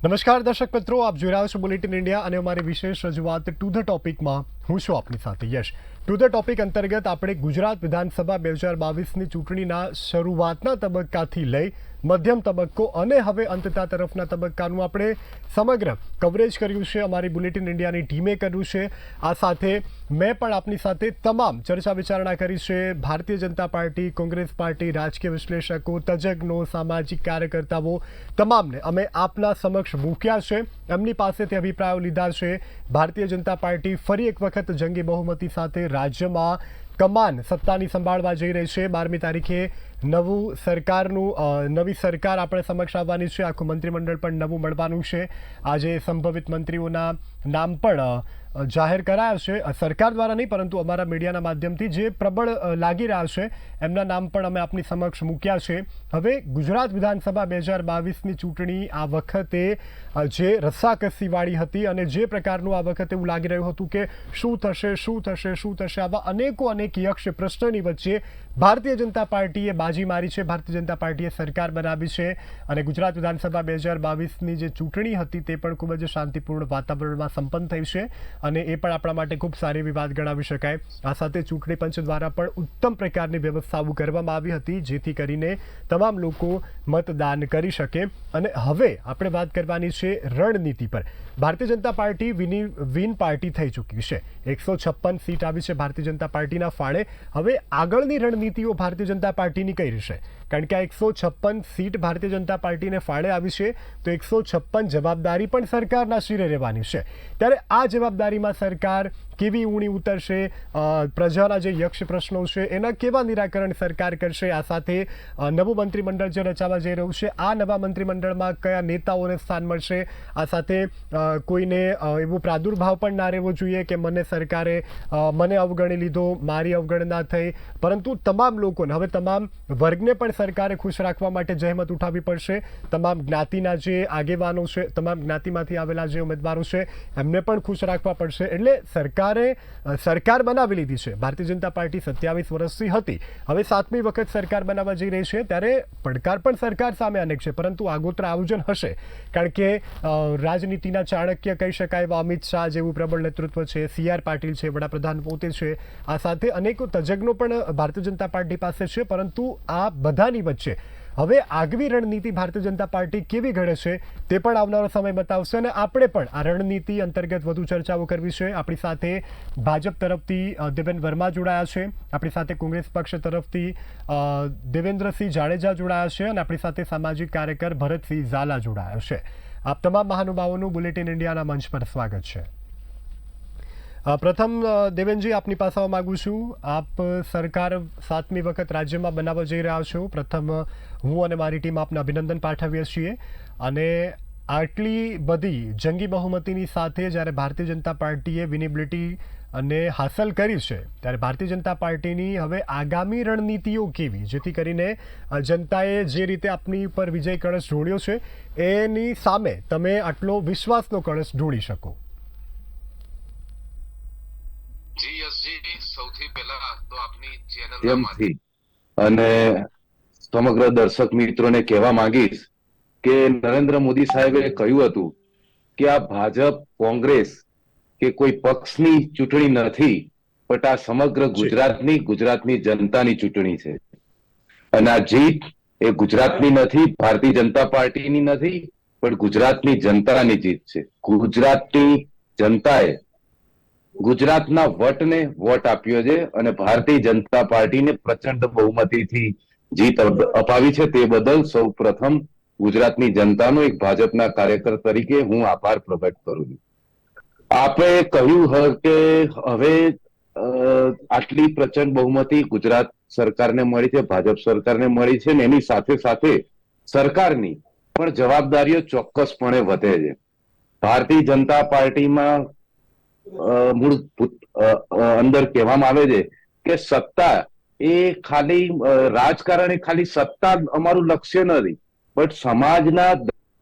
નમસ્કાર દર્શક મિત્રો, આપ જોઈ રહ્યા છો બુલેટિન ઇન્ડિયા અને અમારી વિશેષ રજૂઆત ટુ ધ ટોપિકમાં હું છું આપની સાથે યશ. ટુ ધ ટોપિક અંતર્ગત આપણે ગુજરાત વિધાનસભા 2022ની ચૂંટણીના શરૂઆતના તબક્કાથી લઈ મધ્યમ તબક્કો અને હવે અંતતા તરફના તબક્કાનું આપણે સમગ્ર કવરેજ કર્યું છે. અમારી બુલેટિન ઇન્ડિયાની ટીમે કર્યું છે. આ સાથે મેં પણ આપની સાથે તમામ ચર્ચા વિચારણા કરી છે. ભારતીય જનતા પાર્ટી, કોંગ્રેસ પાર્ટી, રાજકીય વિશ્લેષકો, તજજ્ઞો, સામાજિક કાર્યકર્તાઓ તમામને અમે આપના સમક્ષ મૂક્યા છે. એમની પાસેથી અભિપ્રાયો લીધા છે. ભારતીય જનતા પાર્ટી ફરી એક વખત જંગી બહુમતી સાથે રાજ્યમાં કમાન સત્તાની સંભાળવા જઈ રહી છે. 12મી તારીખે નવી સરકાર આપણે સમક્ષ આવવાની છે. આખું મંત્રીમંડળ પણ નવું મળવાનું છે. આજે સંભવિત મંત્રીઓના નામ પણ જાહેર કરાયા છે. સરકાર દ્વારા નહીં, પરંતુ અમારા મીડિયાના માધ્યમથી જે પ્રબળ લાગી રહ્યા છે એમના નામ પણ અમે આપની સમક્ષ મૂક્યા છે. હવે ગુજરાત વિધાનસભા 2022ની ચૂંટણી આ વખતે જે રસ્સાકસીવાળી હતી અને જે પ્રકારનું આ વખતે એવું લાગી રહ્યું હતું કે શું થશે આવા અનેક યક્ષ પ્રશ્નની વચ્ચે ભારતીય જનતા પાર્ટીએ બાજી મારી છે. ભારતીય જનતા પાર્ટીએ સરકાર બનાવી છે અને ગુજરાત વિધાનસભા 2022ની જે ચૂંટણી હતી તે પણ ખૂબ જ શાંતિપૂર્ણ વાતાવરણમાં સંપન્ન થઈ છે અને એ પણ આપણા માટે ખૂબ સારી એવી વાત ગણાવી શકાય. આ સાથે ચૂંટણી પંચ દ્વારા પણ ઉત્તમ પ્રકારની વ્યવસ્થાઓ કરવામાં આવી હતી જેથી કરીને તમામ લોકો મતદાન કરી શકે. અને હવે આપણે વાત કરવાની છે રણનીતિ પર. Bharatiya Janata party win party થઈ ચૂકી છે. 156 સીટ આવી છે ભારતીય જનતા પાર્ટીના ફાળે. હવે આગળની રણનીતિઓ ભારતીય જનતા પાર્ટીની કઈ રહેશે? કારણ કે આ 156 સીટ ભારતીય જનતા પાર્ટીને ફાળે આવી છે તો 156 જવાબદારી પણ સરકારના શિરે રહેવાની છે. ત્યારે આ જવાબદારીમાં સરકાર કેવી ઊણી ઉતરશે, પ્રજાના જે યક્ષ પ્રશ્નો છે એના કેવા નિરાકરણ સરકાર કરશે, આ સાથે નવું મંત્રીમંડળ જે રચાવા જઈ રહ્યું છે આ નવા મંત્રીમંડળમાં કયા નેતાઓને સ્થાન મળશે, આ સાથે કોઈને એવો પ્રાદુર્ભાવ પણ ના રહેવો જોઈએ કે સરકારે મને અવગણી લીધો, મારી અવગણના થઈ, પરંતુ તમામ લોકોને, હવે તમામ વર્ગને પણ સરકારે ખુશ રાખવા માટે જહેમત ઉઠાવવી પડશે. તમામ જ્ઞાતિના જે આગેવાનો છે, તમામ જ્ઞાતિમાંથી આવેલા જે ઉમેદવારો છે એમને પણ ખુશ રાખવા પડશે. એટલે સરકાર બનાવી લીધી છે. ભારતીય જનતા પાર્ટી 27 વર્ષથી હતી, હવે 7મી વખત સરકાર બનાવવા જઈ રહી છે. ત્યારે પડકાર પણ સરકાર સામે અનેક છે, પરંતુ આગોતરા આયોજન હશે. કારણ કે રાજનીતિના ચાણક્ય કહી શકાય એવા અમિત શાહ જેવું પ્રબળ નેતૃત્વ છે, CR પાટીલ છે, વડાપ્રધાન પોતે છે, આ સાથે અનેકો તજજ્ઞો પણ ભારતીય જનતા પાર્ટી પાસે છે. પરંતુ આ બધાની વચ્ચે હવે આગવી રણનીતિ ભારતીય જનતા પાર્ટી કેવી ઘડે છે તે પણ આવનારો સમય બતાવશે અને આપણે પણ આ રણનીતિ અંતર્ગત વધુ ચર્ચાઓ કરવી છે. આપણી સાથે ભાજપ તરફથી દેવેન વર્મા જોડાયા છે, આપણી સાથે કોંગ્રેસ પક્ષ તરફથી દેવેન્દ્રસિંહ જાડેજા જોડાયા છે અને આપણી સાથે સામાજિક કાર્યકર ભરતસિંહ ઝાલા જોડાયા છે. આપ તમામ મહાનુભાવોનું બુલેટિન ઇન્ડિયાના મંચ પર સ્વાગત છે. પ્રથમ દેવેનજી, આપની પાસે આવવા માગું છું. આપ સરકાર 7મી વખત રાજ્યમાં બનાવવા જઈ રહ્યા છો. પ્રથમ હું અને મારી ટીમ આપને અભિનંદન પાઠવીએ છીએ. અને આટલી બધી જંગી બહુમતીની સાથે જ્યારે ભારતીય જનતા પાર્ટીએ વિનેબિલિટી અને હાંસલ કરી છે ત્યારે ભારતીય જનતા પાર્ટીની હવે આગામી રણનીતિઓ કેવી, જેથી કરીને જનતાએ જે રીતે આપની ઉપર વિજય કળશ ઢોળ્યો છે એની સામે તમે આટલો વિશ્વાસનો કળશ ઢોળી શકો? જી યશજી, સૌથી પહેલા તો આપની ચેનલથી અને સમગ્ર દર્શક મિત્રોને કહેવા માંગીશ કે નરેન્દ્ર મોદી સાહેબે કહ્યું હતું કે આ ભાજપ, કોંગ્રેસ કે કોઈ પક્ષની ચૂંટણી નથી, પણ આ સમગ્ર ગુજરાતની જનતાની ચૂંટણી છે. અને આ જીત એ ગુજરાતની નથી, ભારતીય જનતા પાર્ટીની નથી, પણ ગુજરાતની જનતાની જીત છે. ગુજરાતની જનતાએ ગુજરાતના વટને વોટ આપ્યો છે અને ભારતીય જનતા પાર્ટીને પ્રચંડ બહુમતીથી જીત અપાવી છે. તે બદલ સૌ પ્રથમ ગુજરાતની જનતાનો એક ભાજપના કાર્યકર તરીકે હું આભાર પ્રગટ કરું છું. આપે કહ્યું કે હવે આટલી પ્રચંડ બહુમતી ગુજરાત સરકારને મળી છે, ભાજપ સરકારને મળી છે, ને એની સાથે સાથે સરકારની પણ જવાબદારીઓ ચોક્કસપણે વધે છે. ભારતીય જનતા પાર્ટીમાં અંદર કહેવામાં આવે છે કે સત્તા એ ખાલી રાજકારણ, એ ખાલી સત્તા અમારું લક્ષ્ય નથી, પણ સમાજના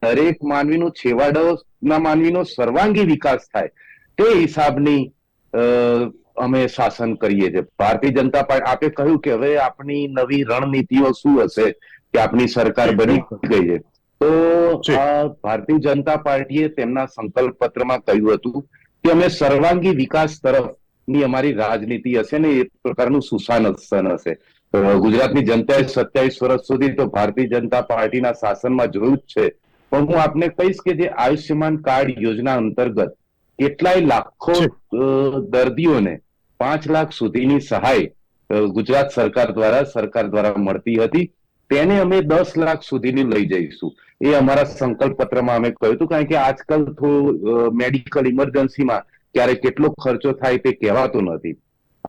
દરેક માનવીનો, છેવાડાના માનવીનો સર્વાંગી વિકાસ થાય તે હિસાબની અમે શાસન કરીએ છીએ. ભારતીય જનતા પાર્ટી, આપે કહ્યું કે હવે આપણી નવી રણનીતિઓ શું હશે કે આપણી સરકાર બની ગઈ છે. તો જી. ભારતીય જનતા પાર્ટીએ તેમના સંકલ્પ પત્રમાં કહ્યું હતું કે અમે સર્વાંગી વિકાસ તરફની અમારી રાજનીતિ હશે ને એ પ્રકારનું સુશાસન હશે. ગુજરાતની જનતાએ 27 વર્ષ સુધી તો ભારતીય જનતા પાર્ટીના શાસનમાં જોયું જ છે. પણ હું આપને કહીશ કે જે આયુષ્યમાન કાર્ડ યોજના અંતર્ગત કેટલાય લાખો દર્દીઓને 5 લાખ સુધીની સહાય ગુજરાત સરકાર દ્વારા મળતી હતી, તેને અમે 10 લાખ સુધીની લઈ જઈશું. એ અમારા સંકલ્પ પત્રમાં અમે કહ્યું હતું. કારણ કે આજકાલ મેડિકલ ઇમરજન્સીમાં ક્યારે કેટલો ખર્ચો થાય તે કહેવાતું નથી.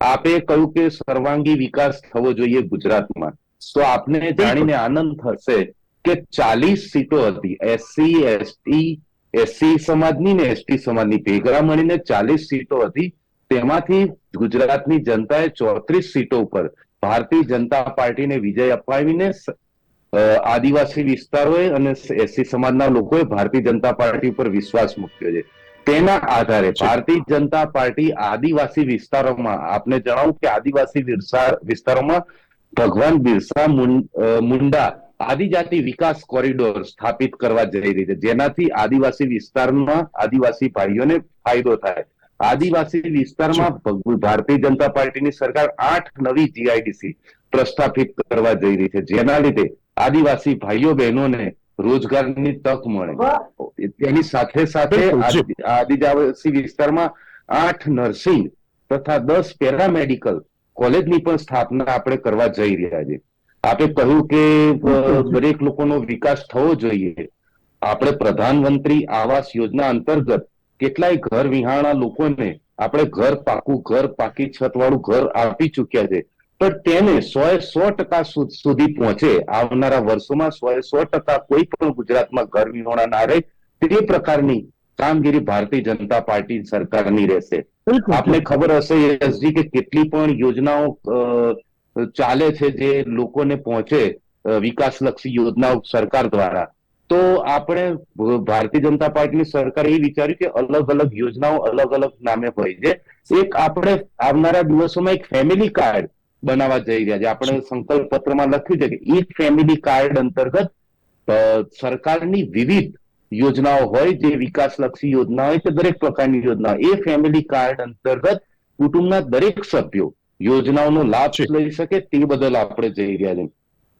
આપે કહ્યું કે સર્વાંગી વિકાસ થવો જોઈએ ગુજરાતમાં, તો આપને જાણીને આનંદ થશે કે 40 સીટો હતી એસસી સમાજની ને એસટી સમાજની ભેગા મળીને 40 સીટો હતી. તેમાંથી ગુજરાતની જનતાએ 34 સીટો ઉપર ભારતીય જનતા પાર્ટીને વિજય અપાવીને આદિવાસી વિસ્તારોએ અને એસસી સમાજના લોકોએ ભારતીય જનતા પાર્ટી ઉપર વિશ્વાસ મૂક્યો છે. તેના આધારે ભારતીય જનતા પાર્ટી આદિવાસી વિસ્તારોમાં, આપને જણાવું કે આદિવાસી વિસ્તારોમાં ભગવાન બિરસા મુંડા આદિજાતિ વિકાસ કોરિડોર સ્થાપિત કરવા જઈ રહી છે, જેનાથી આદિવાસી વિસ્તારમાં આદિવાસી ભાઈઓને ફાયદો થાય. આદિવાસી વિસ્તારમાં ભારતીય જનતા પાર્ટીની સરકાર 8 નવી જીઆઈડીસી પ્રસ્થાપિત કરવા જઈ રહી છે, જેના લીધે આદિવાસી ભાઈઓ બહેનોને રોજગારની તક મળે. તેની સાથે સાથે આદિવાસી વિસ્તારમાં 8 નર્સિંગ તથા 10 પેરામેડિકલ કોલેજની પણ સ્થાપના આપણે કરવા જઈ રહ્યા છીએ. આપે કહ્યું કે દરેક લોકોનો વિકાસ થવો જોઈએ. આપણે પ્રધાનમંત્રી આવાસ યોજના અંતર્ગત કેટલાય ઘર વિહાણા લોકોને આપણે ઘર પાકી છત વાળું ઘર આપી ચૂક્યા છે. પણ તેને 100% સુધી પહોંચે, આવનારા વર્ષોમાં 100% કોઈ પણ ગુજરાતમાં ઘર વિહોણા ના રહે, તે પ્રકારની કામગીરી ભારતીય જનતા પાર્ટી સરકારની રહેશે. આપને ખબર હશે યશજી કે કેટલી પણ યોજનાઓ ચાલે છે જે લોકોને પહોંચે, વિકાસલક્ષી યોજનાઓ સરકાર દ્વારા. તો આપણે ભારતીય જનતા પાર્ટીની સરકારે એ વિચાર્યું કે અલગ અલગ યોજનાઓ અલગ અલગ નામે હોય છે. એક આપણે આવનારા દિવસોમાં એક ફેમિલી કાર્ડ બનાવવા જઈ રહ્યા છે. આપણે સંકલ્પ પત્રમાં લખ્યું છે કે એક ફેમિલી કાર્ડ અંતર્ગત સરકારની વિવિધ યોજનાઓ હોય, જે વિકાસલક્ષી યોજના હોય, તે દરેક પ્રકારની યોજના, એ ફેમિલી કાર્ડ અંતર્ગત કુટુંબના દરેક સભ્યો યોજનાઓનો લાભ લઈ શકે, તે બદલ આપણે જઈ રહ્યા છીએ.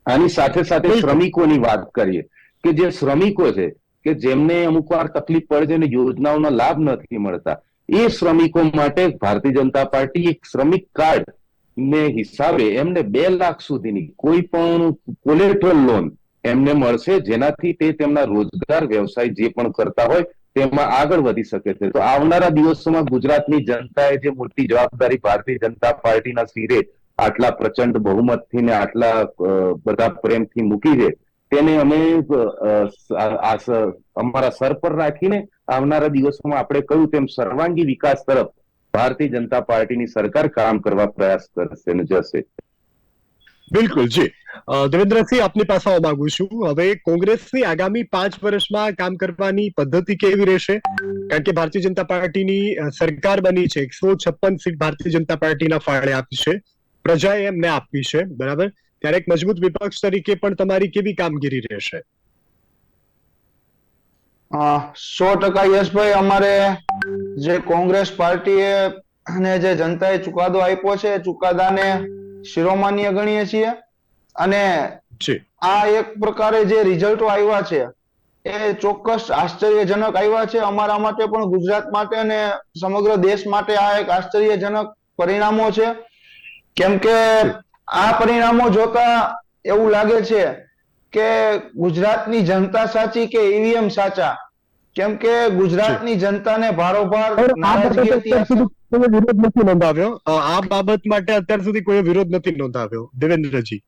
આની સાથે સાથે શ્રમિકોની વાત કરીએ કે જે શ્રમિકો છે કે જેમને અમુક વાર તકલીફ પડે છે અને યોજનાઓનો લાભ નથી મળતા, એ શ્રમિકો માટે ભારતીય જનતા પાર્ટી એક શ્રમિક કાર્ડ ને હિસાબે એમને 2 લાખ સુધીની કોઈ પણ કોલેટરલ લોન એમને મળશે, જેનાથી તે તેમના રોજગાર વ્યવસાય જે પણ કરતા હોય તેમાં આગળ વધી શકે છે. તો આવનારા દિવસોમાં ગુજરાતની જનતાએ જે મોટી જવાબદારી ભારતીય જનતા પાર્ટીના શિરે આટલા પ્રચંડ બહુમતથી ને આટલા બધા પ્રેમથી મૂકી છે, તેને અમે અમારા સર પર રાખીને આવનારા દિવસોમાં આપણે કહ્યું તેમ સર્વાંગી વિકાસ તરફ ભારતીય જનતા પાર્ટીની સરકાર કામ કરવા પ્રયાસ કરશે અને જશે. બિલકુલ જી. દેવેન્દ્રસિંહ, આપની પાસે આવવા માંગુ છું. હવે કોંગ્રેસની આગામી 5 વર્ષમાં કામ કરવાની પદ્ધતિ કેવી રહેશે? કારણ કે ભારતીય જનતા પાર્ટીની સરકાર બની છે, 156 સીટ ભારતીય જનતા પાર્ટીના ફાળે આપી છે, પ્રજાએ એમને આપી છે, બરાબર? ત્યારે એક મજબૂત વિપક્ષ તરીકે પણ તમારી કેવી કામગીરી રહેશે? 100% યશભાઈ, અમારે જે કોંગ્રેસ પાર્ટીએ અને જે જનતાએ ચુકાદો આપ્યો છે, ચુકાદાને શિરોમાન્ય ગણીએ છીએ. અને આ એક પ્રકારે જે રિઝલ્ટો આવ્યા છે એ ચોક્કસ આશ્ચર્યજનક આવ્યા છે. અમારા માટે પણ, ગુજરાત માટે અને સમગ્ર દેશ માટે આ એક આશ્ચર્યજનક પરિણામો છે. કેમ કે આ પરિણામો જોતા એવું લાગે છે કે ગુજરાતની જનતા સાચી કે ઈવીએમ સાચા. કેમ કે ગુજરાતની જનતાને ભારોભાર નારાજગી હતી. વિરોધ નથી નોંધાવ્યો આ બાબત માટે, અત્યાર સુધી કોઈ વિરોધ નથી નોંધાવ્યો. દેવેન્દ્રજી,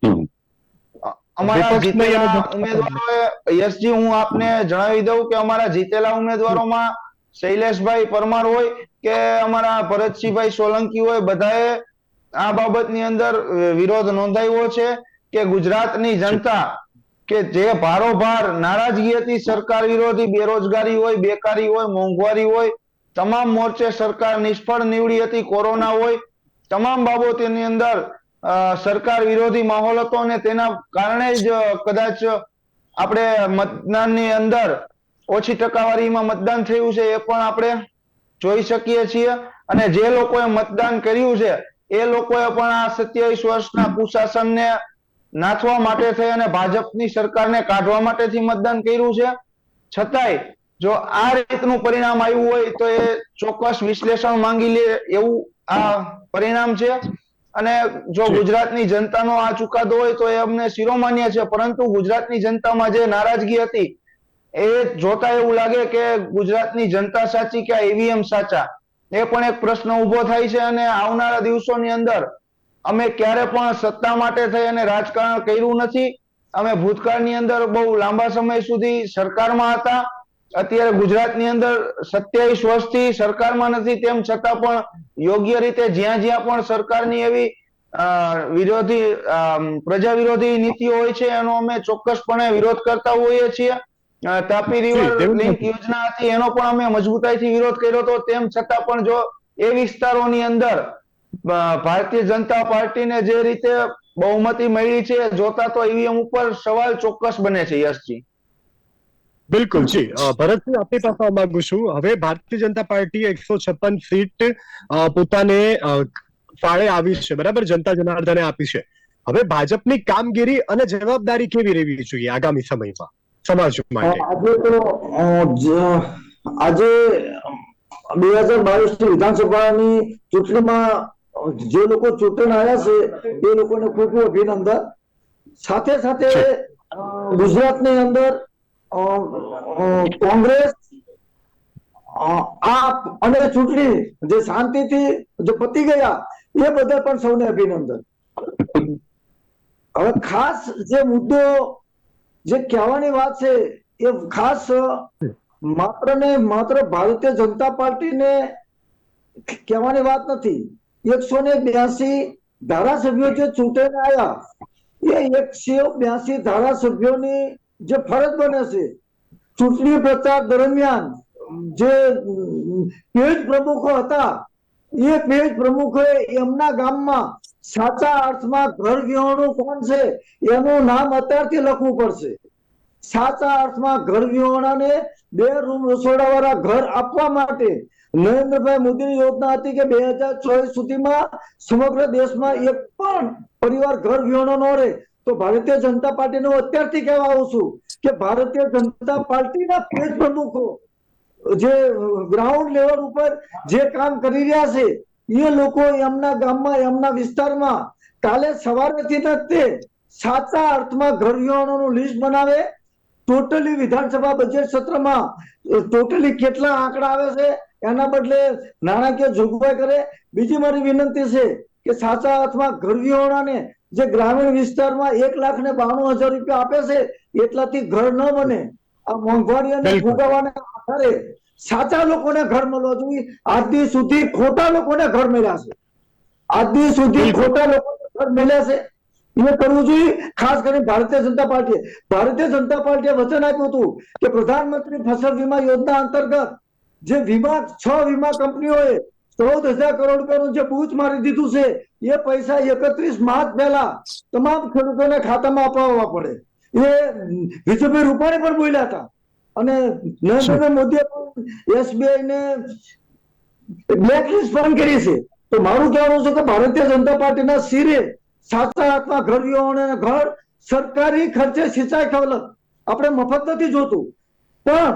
અમારા જીતેલા ઉમેદવારોએ, યશજી હું આપને જણાવી દઉં કે અમારા જીતેલા ઉમેદવારોમાં શૈલેષભાઈ પરમાર હોય કે અમારા ભરતસિંહભાઈ સોલંકી હોય, બધાએ આ બાબતની અંદર વિરોધ નોંધાવ્યો છે કે ગુજરાતની જનતા કે જે ભારોભાર નારાજગી હતી સરકાર વિરોધી, બેરોજગારી હોય, બેકારી હોય, મોંઘવારી હોય, તમામ મોરચે સરકાર નિષ્ફળ નીવડી હતી, કોરોના હોય, તમામ બાબતોની અંદર સરકાર વિરોધી માહોલ હતો અને તેના કારણે જ કદાચ આપણે મતદાનની અંદર ઓછી ટકાવારીમાં મતદાન થયું છે એ પણ આપણે જોઈ શકીએ છીએ. અને જે લોકોએ મતદાન કર્યું છે એ લોકોએ પણ આ 27 વર્ષના કુશાસનને નાથવા માટે થઈ અને ભાજપની સરકારને કાઢવા માટેથી મતદાન કર્યું છે. છતાંય જો આ રીતનું પરિણામ આવ્યું હોય તો એ ચોક્કસ વિશ્લેષણ માંગી લે એવું આ પરિણામ છે. અને જો ગુજરાતની જનતાનો આ ચુકાદો હોય તો એ અમને શિરોમાન્ય છે, પરંતુ ગુજરાતની જનતામાં જે નારાજગી હતી એ જોતા એવું લાગે કે ગુજરાતની જનતા સાચી કે ઈવીએમ સાચા, એ પણ એક પ્રશ્ન ઉભો થાય છે. અને આવનારા દિવસોની અંદર અમે ક્યારે પણ સત્તા માટે થઈ અને રાજકારણ કર્યું નથી. અમે ભૂતકાળની અંદર બહુ લાંબા સમય સુધી સરકારમાં હતા. અત્યારે ગુજરાતની અંદર 27 વર્ષથી સરકારમાં નથી, તેમ છતાં પણ યોગ્ય રીતે જ્યાં જ્યાં પણ સરકારની એવી વિરોધી પ્રજા વિરોધી નીતિઓ હોય છે એનો અમે ચોક્કસપણે વિરોધ કરતા હોઈએ છીએ. તાપી રિવર લિંક યોજના હતી એનો પણ અમે મજબૂતાઈથી વિરોધ કર્યો હતો. તેમ છતાં પણ જો એ વિસ્તારોની અંદર ભારતીય જનતા પાર્ટીને જે રીતે બહુમતી મળી છે જોતા તો ઈવીએમ ઉપર સવાલ ચોક્કસ બને છે. યશજી, બિલકુલ જી. ભરતસિંહ, આપની પાસે આવવા માંગુ છું. હવે ભારતીય જનતા પાર્ટીએ 156 સીટ પોતાને ફાળે આવી છે, બરાબર, જનતા જનાર્દને આપી છે. હવે ભાજપની કામગીરી અને જવાબદારી કેવી રહેવી જોઈએ આગામી સમયમાં સમાજ માટે? આજે 2022 વિધાનસભાની ચૂંટણીમાં જે લોકો ચૂંટણી આવ્યા છે એ લોકોને ખૂબ ખૂબ અભિનંદન. સાથે સાથે ગુજરાતની અંદર કોંગ્રેસ આપ અને ચૂંટણી જે શાંતિથી જે પતી ગયા એ બદલ પણ સૌને અભિનંદન. હવે ખાસ જે મુદ્દો જે કહેવાની વાત છે એ ખાસ માત્ર ને માત્ર ભારતીય જનતા પાર્ટીને કહેવાની વાત નથી. 182 ધારાસભ્યો જે ચૂંટાઈને આવ્યા એ 182 ધારાસભ્યોની જે ફરજ બને છે ચૂંટણી પ્રચાર દરમિયાન જે પેજ પ્રમુખો હતા એ પેજ પ્રમુખોએ એમના ગામમાં સાચા અર્થમાં ઘર વિહોણું કોણ છે એનું નામ અત્યારથી લખવું પડશે. સાચા અર્થમાં ઘર વિહોણાને 2 રૂમ રસોડા વાળા ઘર આપવા માટે નરેન્દ્રભાઈ મોદીની યોજના હતી કે 2024 સુધીમાં સમગ્ર દેશમાં એક પણ પરિવાર ઘર વિહોણો ન રહે. તો ભારતીય જનતા પાર્ટીને હું અત્યારથી કહેવા આવું છું કે ભારતીય જનતા પાર્ટીના પેજ પ્રમુખો જે ગ્રાઉન્ડ લેવલ ઉપર જે કામ કરી રહ્યા છે એ લોકો એમના ગામમાં એમના વિસ્તારમાં કાલે સવારેથી જ તે સાચા અર્થમાં ઘર વિહોણાનું લિસ્ટ બનાવે. ટોટલી વિધાનસભા બજેટ સત્રમાં ટોટલી કેટલા આંકડા આવે છે એના બદલે નાણાકીય જોગવાઈ કરે. બીજી મારી વિનંતી છે કે સાચા અર્થમાં ઘર વિહોણાને જે ગ્રામીણ વિસ્તારમાં 1,92,000 રૂપિયા આપે છે એટલાથી ઘર ન બને. આ મોંઘવારી અને ફુગાવાને આધારે સાચા લોકોને ઘર મળવા જોઈએ. આજ સુધી ખોટા લોકોને ઘર મળ્યા છે. આજ સુધી ખોટા લોકોને ઘર મળ્યા છે એ કરવું જોઈએ. ખાસ કરીને ભારતીય જનતા પાર્ટીએ વચન આપ્યું હતું કે પ્રધાનમંત્રી ફસલ વીમા યોજના અંતર્ગત જે વીમા 6 વીમા કંપનીઓએ 14,000 કરોડ રૂપિયાનું જે બૂચ મારી દીધું છે એ પૈસા 31 માર્ચ પહેલા તમામ ખેડૂતોને ખાતામાં અપાવવા પડે. એ વિજયભાઈ રૂપાણી પણ બોલ્યા હતા અને નરેન્દ્રભાઈ મોદીએ પણ SBI ને બ્લેકલિસ્ટ પણ કરી છે. તો મારું કહેવાનું છે કે ભારતીય જનતા પાર્ટીના શિરે સાચા અર્થમાં ઘર વિહોણા ઘર સરકારી ખર્ચે સિંચાઈ સવલત આપણે મફત નથી જોતું, પણ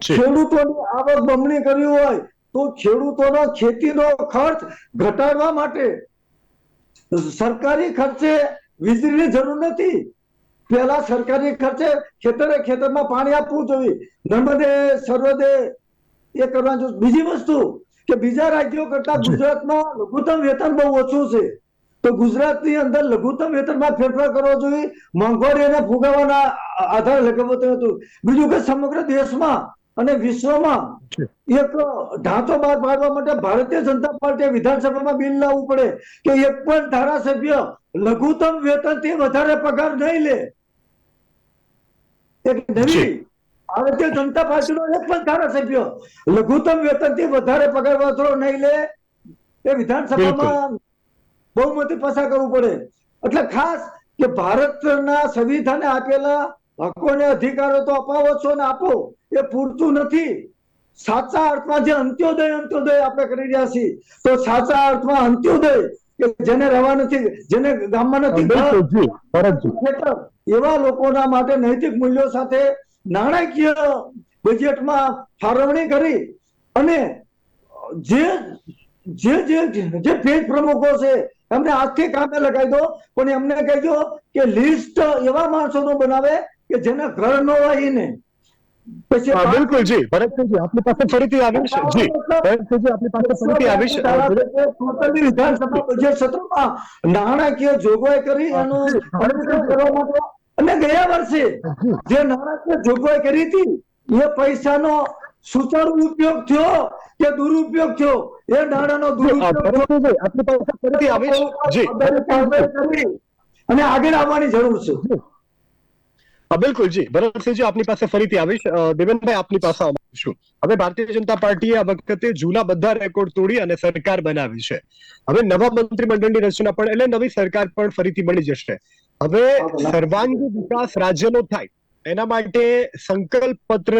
ખેડૂતોની આવક બમણી કરવી હોય તો ખેડૂતોનો ખેતીનો ખર્ચ ઘટાડવા માટે સરકારી ખર્ચે વીજળીની જરૂર નથી. પહેલા સરકારી ખર્ચે ખેતરમાં પાણી આપવું જોઈએ, નર્મદે સર્વદે એ કરવાનું જોઈએ. બીજી વસ્તુ કે બીજા રાજ્યો કરતા ગુજરાતમાં લઘુત્તમ વેતન બહુ ઓછું છે, તો ગુજરાતની અંદર લઘુત્તમ વેતનમાં ફેરફાર કરવો જોઈએ. મોંઘવારી અને ફુગાવાના આધારે લઘુત્તમ હતું. બીજું કે સમગ્ર દેશમાં અને વિશ્વમાં એક ઢાંચો બહાર પાડવા માટે ભારતીય જનતા પાર્ટીએ વિધાનસભામાં બિલ લાવવું પડે કે એક પણ ધારાસભ્ય લઘુત્તમ વેતનથી વધારે પગાર નહીં લે. એક નવી ભારતીય જનતા પાર્ટીનો એક પણ ધારાસભ્ય લઘુત્તમ વેતનથી વધારે પગાર વધારો નહીં લે એ વિધાનસભામાં બહુમતી પસાર કરવું પડે. એટલે ખાસ કે ભારતના સંવિધાને આપેલા હકો ને અધિકારો તો અપાવો છો ને આપો, એ પૂરતું નથી. સાચા અર્થમાં જે અંત્યોદય આપણે કરી રહ્યા છીએ, તો સાચા અર્થમાં અંત્યોદય કે જેને રહેવા નથી, જેને ગામમાં નથી બિલકુલ જી, ભરતજી. ખેતર, એવા લોકોના માટે નૈતિક મૂલ્યો સાથે નાણાકીય બજેટમાં ફાળવણી કરી અને જે જે જે જે પેજ પ્રમુખો છે એમને આજથી કામે લગાવી દો, પણ એમને કહેજો કે લિસ્ટ એવા માણસોનું બનાવે કે જેના ઘર ન હોય ને. પછી બિલકુલ જી, ભરતસિંહજી આપની પાસે ફરીથી આવીશ. જી, ભરતસિંહજી આપની પાસે ફરીથી આવીશ. ટોટલી વિધાનસભા બજેટ સત્રમાં નાણાકીય જોગવાઈ કરી એનું અનુસરણ કરવા માટે, અને ગયા વર્ષે જે નાણાકીય જોગવાઈ કરી હતી એ પૈસાનો સુચારુ ઉપયોગ થયો કે દુરુપયોગ થયો, એ નાણાંનો દુરુપયોગ ભરતસિંહજી આપની પાસે ફરીથી આવીશ. જી, કરી અને આગળ આવવાની જરૂર છે. બિલકુલ જી, ભરતસિંહજી આપની પાસે ફરીથી આવીશ. દેવેનભાઈ આપની પાસે આવીશું. હવે ભારતીય જનતા પાર્ટીએ આ વખતે જૂના બધા રેકોર્ડ તોડી અને સરકાર બનાવી છે. હવે નવા મંત્રીમંડળની રચના પણ, એટલે નવી સરકાર પણ ફરીથી બની જશે. હવે સર્વાંગી વિકાસ રાજ્યનો થાય એના માટે સંકલ્પ પત્ર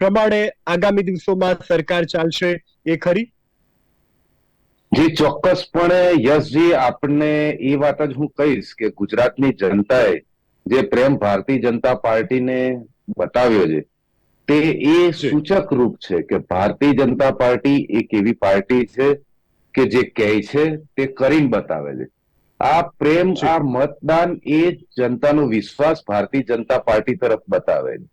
પ્રમાણે આગામી દિવસોમાં સરકાર ચાલશે, એ ખરી? જી ચોક્કસપણે યશજી, આપણને એ વાત જ હું કહીશ કે ગુજરાતની જનતાએ જે પ્રેમ ભારતીય જનતા પાર્ટીને બતાવ્યો છે તે એ સૂચક રૂપ છે કે ભારતીય જનતા પાર્ટી એક એવી પાર્ટી છે કે જે કહે છે તે કરીને બતાવે છે. આ પ્રેમ, આ મતદાન એ જનતાનો વિશ્વાસ ભારતીય જનતા પાર્ટી તરફ બતાવે છે.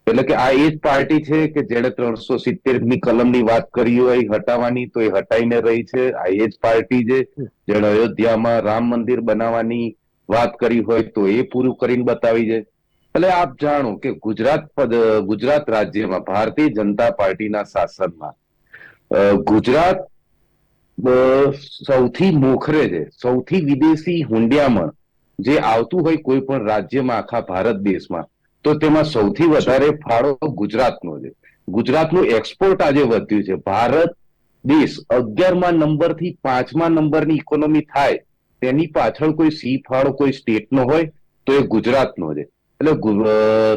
એટલે કે આ એ જ પાર્ટી છે કે જેણે 370ની કલમની વાત કરી હોય હટાવવાની, તો એ હટાઈને રહી છે. આ એ જ પાર્ટી છે જેણે અયોધ્યામાં રામ મંદિર બનાવવાની વાત કરી હોય તો એ પૂરું કરીને બતાવી છે. એટલે આપ જાણો કે ગુજરાત રાજ્યમાં ભારતીય જનતા પાર્ટીના શાસનમાં ગુજરાત સૌથી મોખરે છે. સૌથી વિદેશી હુંડિયામણ જે આવતું હોય કોઈ પણ રાજ્યમાં આખા ભારત દેશમાં, તો તેમાં સૌથી વધારે ફાળો ગુજરાતનો છે. ગુજરાતનું એક્સપોર્ટ આજે વધ્યું છે. ભારત દેશ 11મા નંબરથી 5મા નંબરની ઇકોનોમી થાય તેની પાછળ કોઈ સી ફાળો કોઈ સ્ટેટનો હોય તો એ ગુજરાતનો છે. એટલે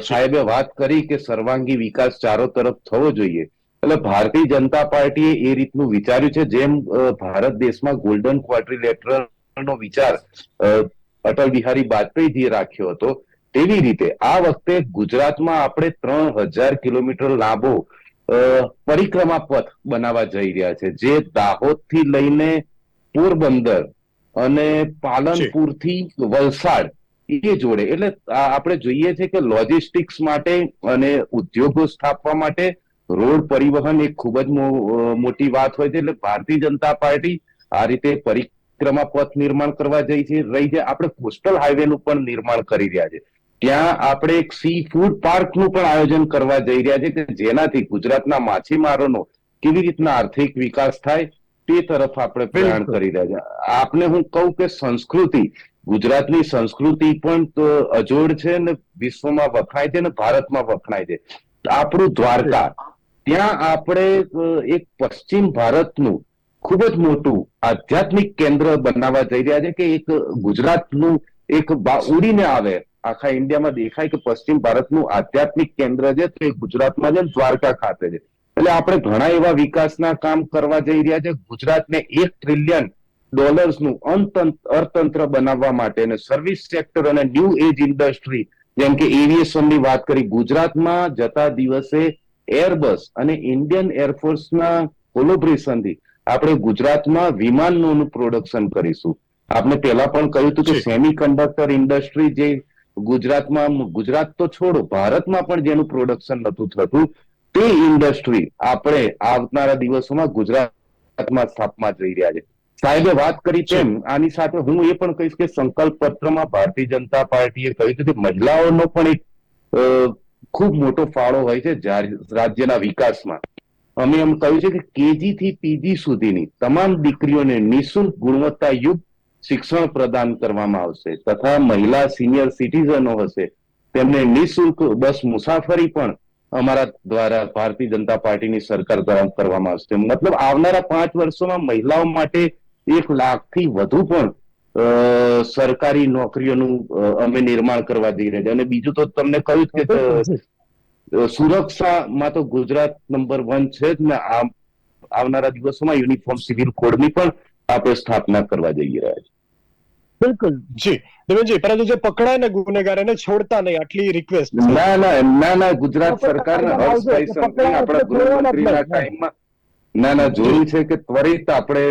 સાહેબે વાત કરી કે સર્વાંગી વિકાસ ચારો તરફ થવો જોઈએ, એટલે ભારતીય જનતા પાર્ટીએ એ રીતનું વિચાર્યું છે. જેમ ભારત દેશમાં ગોલ્ડન ક્વાડ્રિલેટરલનો વિચાર અટલ બિહારી વાજપેયીજીએ રાખ્યો હતો, તેવી રીતે આ વખતે ગુજરાતમાં આપણે 3000 કિલોમીટર લાંબો પરિક્રમા પથ બનાવવા જઈ રહ્યા છે, જે દાહોદથી લઈને પોરબંદર અને પાલનપુર થી વલસાડ એ જોડે. એટલે આપણે જોઈએ છે કે લોજિસ્ટિક્સ માટે અને ઉદ્યોગો સ્થાપવા માટે રોડ પરિવહન એક ખૂબ જ મોટી વાત હોય છે. એટલે ભારતીય જનતા પાર્ટી આ રીતે પરિક્રમા પથ નિર્માણ કરવા જઈ છે. આપણે કોસ્ટલ હાઈવેનું પણ નિર્માણ કરી રહ્યા છે. ત્યાં આપણે એક સી ફૂડ પાર્કનું પણ આયોજન કરવા જઈ રહ્યા છે કે જેનાથી ગુજરાતના માછીમારોનો કેવી રીતના આર્થિક વિકાસ થાય તે તરફ આપણે પ્રયાણ કરી રહ્યા છે. આપને હું કહું કે સંસ્કૃતિ, ગુજરાતની સંસ્કૃતિ પણ અજોડ છે ને વિશ્વમાં વખણાય છે ને ભારતમાં વખણાય છે. આપણું દ્વારકા, ત્યાં આપણે એક પશ્ચિમ ભારતનું ખૂબ જ મોટું આધ્યાત્મિક કેન્દ્ર બનાવવા જઈ રહ્યા છે કે એક ગુજરાતનું એક ઉડીને આવે, આખા ઇન્ડિયામાં દેખાય કે પશ્ચિમ ભારતનું આધ્યાત્મિક કેન્દ્ર છે તો એ ગુજરાતમાં છે, દ્વારકા ખાતે છે. એટલે આપણે ઘણા એવા વિકાસના કામ કરવા જઈ રહ્યા છે. ગુજરાતને $1 ટ્રિલિયન અર્થતંત્ર બનાવવા માટે અને સર્વિસ સેક્ટર અને ન્યૂ એજ ઇન્ડસ્ટ્રી જેમ કે એવિએશનની વાત કરી, ગુજરાતમાં જતા દિવસે એરબસ અને ઇન્ડિયન એરફોર્સના કોલોબરેશનથી આપણે ગુજરાતમાં વિમાનોનું પ્રોડક્શન કરીશું. આપણે પહેલા પણ કહ્યું હતું કે સેમી કન્ડક્ટર ઇન્ડસ્ટ્રી જે ગુજરાતમાં, ગુજરાત તો છોડો ભારતમાં પણ જેનું પ્રોડક્શન નતું થતું, તે ઇન્ડસ્ટ્રી આપણે આવનારા દિવસોમાં ગુજરાતમાં સ્થાપવા જઈ રહ્યા છે. સાહેબે વાત કરી તેમ આની સાથે હું એ પણ કહીશ કે સંકલ્પ પત્રમાં ભારતીય જનતા પાર્ટીએ કહ્યું હતું કે મહિલાઓનો પણ એક ખૂબ મોટો ફાળો હોય છે રાજ્યના વિકાસમાં. અમે એમ કહ્યું છે કે કેજી થી પીજી સુધીની તમામ દીકરીઓને નિઃશુલ્ક ગુણવત્તાયુક્ત શિક્ષણ પ્રદાન કરવામાં આવશે તથા મહિલા સિનિયર સિટીઝનો હશે તેમને નિઃશુલ્ક બસ મુસાફરી પણ અમારા દ્વારા ભારતીય જનતા પાર્ટીની સરકાર દ્વારા કરવામાં આવશે. મતલબ આવનારા 5 વર્ષોમાં મહિલાઓ માટે 1 લાખથી વધુ પણ સરકારી નોકરીઓનું અમે નિર્માણ કરવા જઈ રહ્યા છે. અને બીજું તો તમને કહ્યું જ કે સુરક્ષામાં તો ગુજરાત નંબર 1 છે જ ને. આવનારા દિવસોમાં યુનિફોર્મ સિવિલ કોડની પણ આપણે સ્થાપના કરવા જઈ રહ્યા છીએ. બિલકુલ જી દેવેનજી, પરંતુ જે પકડાય ને ગુનેગાર એને છોડતા નહીં, આટલી રિક્વેસ્ટ. ના ગુજરાત સરકારને હર્ષભાઈ સંઘવી આપણા ગૃહમંત્રીના ટાઈમમાં જોયું છે કે ત્વરિત આપણે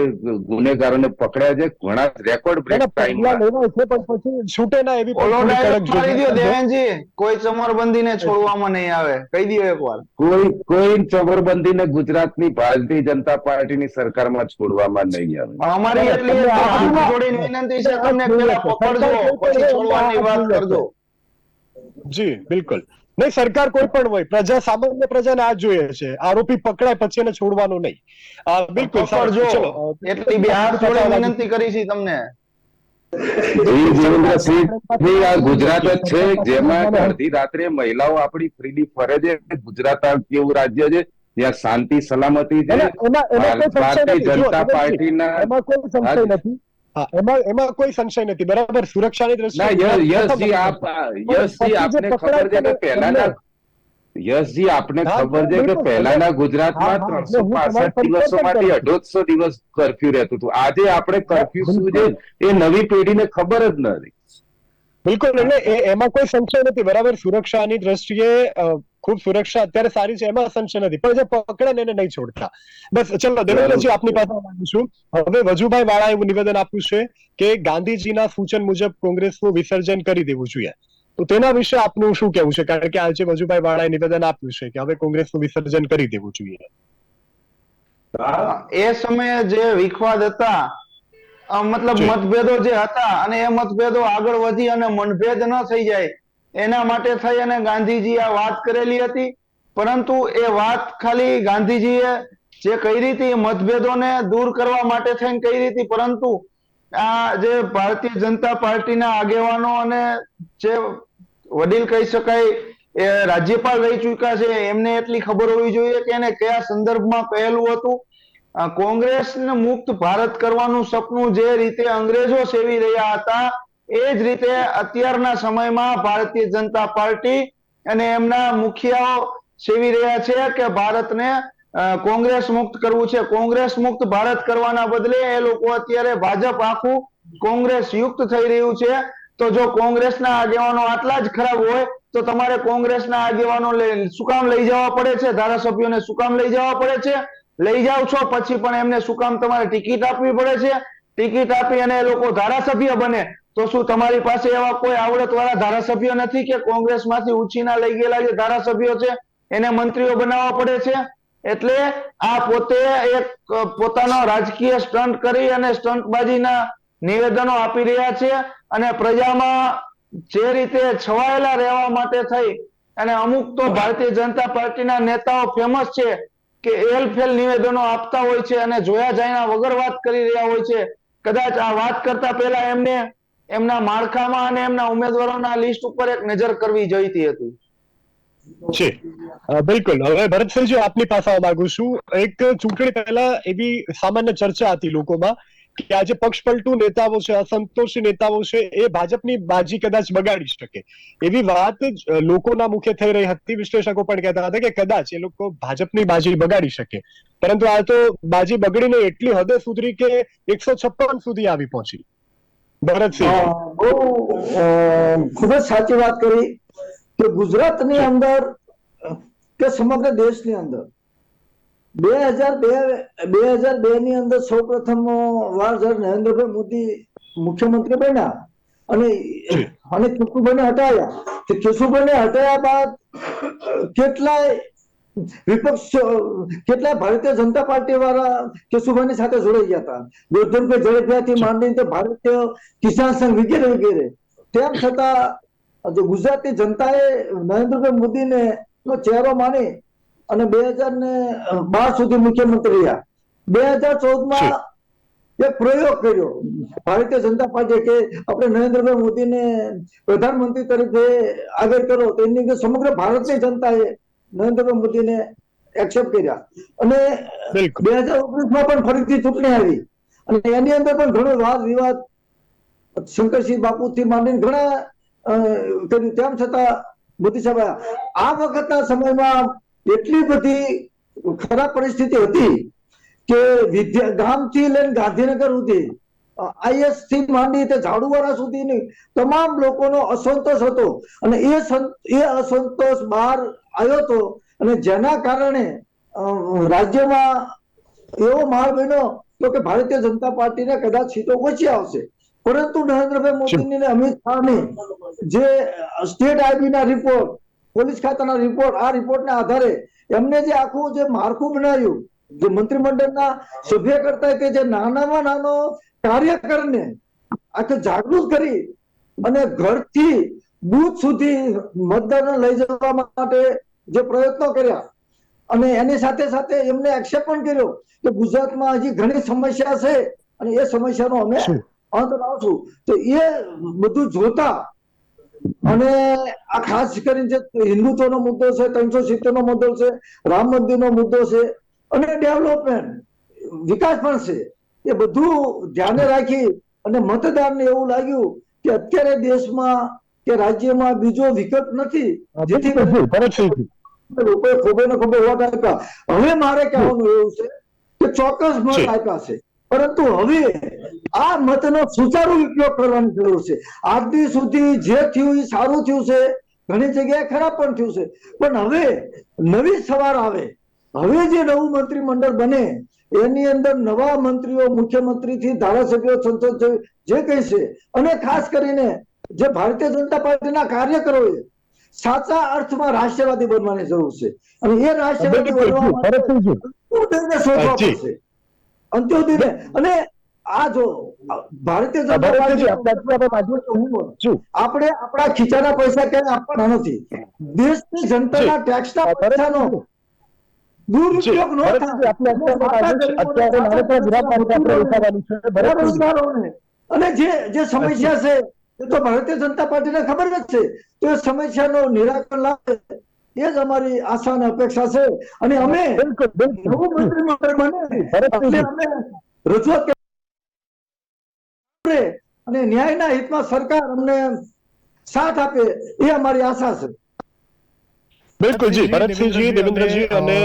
ગુનેગારોને પકડ્યા છે. ઘણા રેકોર્ડ બ્રેક ટાઈમમાં પણ પછી છૂટે ના એવી ઓલો ડાયલોગ મારી દો દેવેનજી, કોઈ ચમરબંધીને છોડવામાં નહીં આવે, કહી દો એકવાર. કોઈ ચમરબંધીને ગુજરાતની ભારતીય જનતા પાર્ટીની સરકારમાં છોડવામાં નહીં આવે. અમારી એટલી જોડીને વિનંતી છે તમને, પહેલા પકડજો પછી છોડવાની વાત કરજો. જી બિલકુલ નહીં, સરકાર કોઈ પણ હોય, પ્રજા, સામાન્ય પ્રજાને આ જોઈએ છે, આરોપી પકડાય પછી એને છોડવાનું નહીં. બિલકુલ ચલો, એટલી બે હાથ જોડે વિનંતી કરી છે તમને. આ ગુજરાત જ છે જેમાં અડધી રાત્રે મહિલાઓ આપણી ફ્રીલી ફરે છે. ગુજરાત કેવું રાજ્ય છે જ્યાં શાંતિ સલામતી છે. ભારતીય જનતા પાર્ટીના એમાં કોઈ સંશય નથી, બરાબર. સુરક્ષાની દ્રષ્ટિએ યશજી આપને ખબર છે કે પહેલાના યશજી આપને ખબર છે કે પહેલાના ગુજરાતમાં 365 દિવસોમાંથી 150 દિવસ કર્ફ્યુ રહેતું હતું. આજે આપણે કર્ફ્યુ શું છે એ નવી પેઢીને ખબર જ નથી. બિલકુલ, એટલે એમાં કોઈ સંશય નથી, બરાબર. સુરક્ષાની દ્રષ્ટિએ ખૂબ સુરક્ષા અત્યારે સારી છે, એમાં સંશય નથી, પણ જે પકડે ને એને નહીં છોડતા. બસ ચલો દેવેન્દ્રજી, આપની પાસે માંગુ છું. હવે વજુભાઈ વાળાએ એવું નિવેદન આપ્યું છે કે ગાંધીજીના સૂચન મુજબ કોંગ્રેસનું વિસર્જન કરી દેવું જોઈએ. તો તેના વિશે આપનું શું કહેવું છે? કારણ કે આજે વજુભાઈ વાળાએ નિવેદન આપ્યું છે કે હવે કોંગ્રેસનું વિસર્જન કરી દેવું જોઈએ. એ સમયે જે વિખવાદ હતા, મતલબ મતભેદો જે હતા, અને એ મતભેદો આગળ વધી અને મનભેદ ન થઈ જાય એના માટે થઈ અને ગાંધીજી આ વાત કરેલી હતી. પરંતુ એ વાત ખાલી ગાંધીજીએ જે કરી હતી મતભેદોને દૂર કરવા માટે થઈને કરી હતી, પરંતુ આ જે ભારતીય જનતા પાર્ટીના આગેવાનો અને જે વડીલ કહી શકાય એ રાજ્યપાલ રહી ચુક્યા છે, એમને એટલી ખબર હોવી જોઈએ કે એને કયા સંદર્ભમાં કહેલું હતું. કોંગ્રેસને મુક્ત ભારત કરવાનું સપનું જે રીતે અંગ્રેજો સેવી રહ્યા હતા, એ જ રીતે અત્યારના સમયમાં ભારતીય જનતા પાર્ટી અને એમના મુખિયાઓ સેવી રહ્યા છે કે ભારતને કોંગ્રેસ મુક્ત કરવું છે. કોંગ્રેસ મુક્ત ભારત કરવાના બદલે એ લોકો અત્યારે ભાજપ આખું કોંગ્રેસ યુક્ત થઈ રહ્યું છે. તો જો કોંગ્રેસના આગેવાનો આટલા જ ખરાબ હોય તો તમારે કોંગ્રેસના આગેવાનો શું કામ લઈ જવા પડે છે? ધારાસભ્યોને શું કામ લઈ જવા પડે છે? લઈ જાવ છો પછી પણ એમને શું કામ તમારે ટિકિટ આપવી પડે છે? ટિકિટ આપી અને એ લોકો ધારાસભ્ય બને તો શું તમારી પાસે એવા કોઈ આવડત વાળા ધારાસભ્યો નથી કે કોંગ્રેસમાંથી ઉછીના લઈ ગયેલા જે ધારાસભ્યો છે એને મંત્રીઓ બનાવવા પડે છે? એટલે આ પોતે એક પોતાનો રાજકીય સ્ટન્ટ કરી અને સ્ટન્ટબાજીના નિવેદનો આપી રહ્યા છે અને પ્રજામાં જે રીતે છવાયેલા રહેવા માટે થઈ અને અમુક તો ભારતીય જનતા પાર્ટીના નેતાઓ ફેમસ છે કે એલફેલ નિવેદનો આપતા હોય છે અને જોયા જાયના વગર વાત કરી રહ્યા હોય છે. કદાચ આ વાત કરતા પહેલા એમને એમના માળખામાં અને એમના ઉમેદવારોના લિસ્ટ ઉપર એક નજર કરવી જોઈતી હતી. બિલકુલ. હવે ભરતસિંહજી, આપની પાસે માંગુ છું. એક ચૂંટણી પહેલા એવી સામાન્ય ચર્ચા હતી લોકોમાં કે આજે પક્ષપલટુ નેતાઓ છે, અસંતોષી નેતાઓ છે, એ ભાજપની બાજી કદાચ બગાડી શકે, એવી વાત લોકોના મુખે થઈ રહી હતી. વિશ્લેષકો પણ કહેતા હતા કે કદાચ એ લોકો ભાજપની બાજી બગાડી શકે, પરંતુ આ તો બાજી બગડીને એટલી હદે સુધરી કે 156 સુધી આવી પહોંચી. ભરતસિંહ, ખૂબ જ સાચી વાત કરી કે ગુજરાતની અંદર કે સમગ્ર દેશની અંદર 2002 ની અંદર સૌ પ્રથમ વાર જ્યારે નરેન્દ્રભાઈ મોદી મુખ્યમંત્રી બન્યા અને કેશુભાઈને હટાયા, કેશુભાઈને હટાયા બાદ કેટલાય વિપક્ષ, કેટલાય ભારતીય જનતા પાર્ટી વાળા કેશુભાઈની સાથે જોડાઈ ગયા હતા. ગોરધનભાઈ ઝડપિયાથી માંડીને ભારતીય કિસાન સંઘ વગેરે વગેરે. તેમ છતાં ગુજરાતની જનતાએ નરેન્દ્રભાઈ મોદીને નો ચહેરો માની અને 2012 સુધી મુખ્યમંત્રી રહ્યા. 2014માં એક પ્રયોગ કર્યો ભારતીય જનતા પાર્ટી કે આપણે નરેન્દ્રભાઈ મોદીને પ્રધાનમંત્રી તરીકે આગળ કરો, તો એની સમગ્ર ભારતની જનતાએ નરેન્દ્રભાઈ મોદીને એક્સેપ્ટ કર્યા અને 2019માં પણ ફરીથી ચૂંટણી આવી અને એની અંદર પણ ઘણો વાદ વિવાદ શંકરસિંહ બાપુથી માંડીને ઘણા કર્યું, તેમ છતાં મોદી સાહેબ આ વખતના સમયમાં એટલી બધી ખરાબ પરિસ્થિતિ હતી કે ગામથી લઈને ગાંધીનગર સુધી, આઈએસ થી માંડી તે ઝાડુવાળા સુધીની તમામ લોકોનો અસંતોષ હતો, અને એ અસંતોષ બહાર આવ્યો હતો, અને જેના કારણે રાજ્યમાં એવો માહોલ બન્યો તો કે ભારતીય જનતા પાર્ટીને કદાચ સીટો ઓછી આવશે, પરંતુ નરેન્દ્રભાઈ મોદીની અને અમિત શાહની જે સ્ટેટ આઈબી ના રિપોર્ટ, પોલીસ ખાતાના રિપોર્ટ, આ રિપોર્ટના આધારે એમને જે આખું જે માળખું બનાવ્યું, જે મંત્રીમંડળના સભ્ય કરતા કે જે નાનામાં નાનો કાર્યકરને આખે જાગૃત કરી અને ઘરથી બૂથ સુધી મતદારો લઈ જવા માટે જે પ્રયત્નો કર્યા, અને એની સાથે સાથે એમને એક્સેપ્ટ પણ કર્યો કે ગુજરાતમાં હજી ઘણી સમસ્યા છે અને એ સમસ્યાનો અમે અંત લાવશું. તો એ બધું જોતા અને આ ખાસ કરીને જે હિન્દુત્વનો મુદ્દો છે, 370 નો મુદ્દો છે, રામ મંદિરનો મુદ્દો છે, અને ડેવલપમેન્ટ વિકાસ પણ છે, એ બધું ધ્યાને રાખી અને મતદારને એવું લાગ્યું કે અત્યારે દેશમાં કે રાજ્યમાં બીજો વિકલ્પ નથી, જેથી લોકોએ ખોબે ને ખોબે વોટ આપ્યા. હવે મારે કહેવાનું એવું છે કે ચોક્કસ મત આપ્યા છે, પરંતુ હવે આ મતનો સુચારુ ઉપયોગ કરવાની જરૂર છે. આજથી સુધી જે થયું એ સારું થયું છે, ઘણી જગ્યાએ ખરાબ પણ થયું છે, પણ હવે નવી સવાર આવે, હવે જે નવું મંત્રીમંડળ બને એની અંદર નવા મંત્રીઓ, મુખ્યમંત્રી થી ધારાસભ્યો, સંસદ જે કઈ છે, અને ખાસ કરીને જે ભારતીય જનતા પાર્ટીના કાર્યકરોએ સાચા અર્થમાં રાષ્ટ્રવાદી બનવાની જરૂર છે, અને એ રાષ્ટ્રવાદી બનવા માટે અંત્યોદયને શોધવા પડશે, અંત્યોદયને. અને આ જો ભારતીય જનતા પાર્ટી આપણે આપણા ખીચાના પૈસા ક્યાંય આપવાના નથી, દેશની જનતાના ટેક્સના પૈસાનો દુરુપયોગ ન થાય. અને જે સમસ્યા છે એ તો ભારતીય જનતા પાર્ટીને ખબર જ છે, તો એ સમસ્યાનું નિરાકરણ લાવે એ જ અમારી આશા અને અપેક્ષા છે. અને અમે નવું મંત્રીમંડળ બને એટલે અમે રજૂઆત કરે અને ન્યાયના હિતમાં સરકાર અમને સાથ આપે એ અમારી આશા છે. બિલકુલ જી, ભરતસિંહજી, દેવેન્દ્રજી અને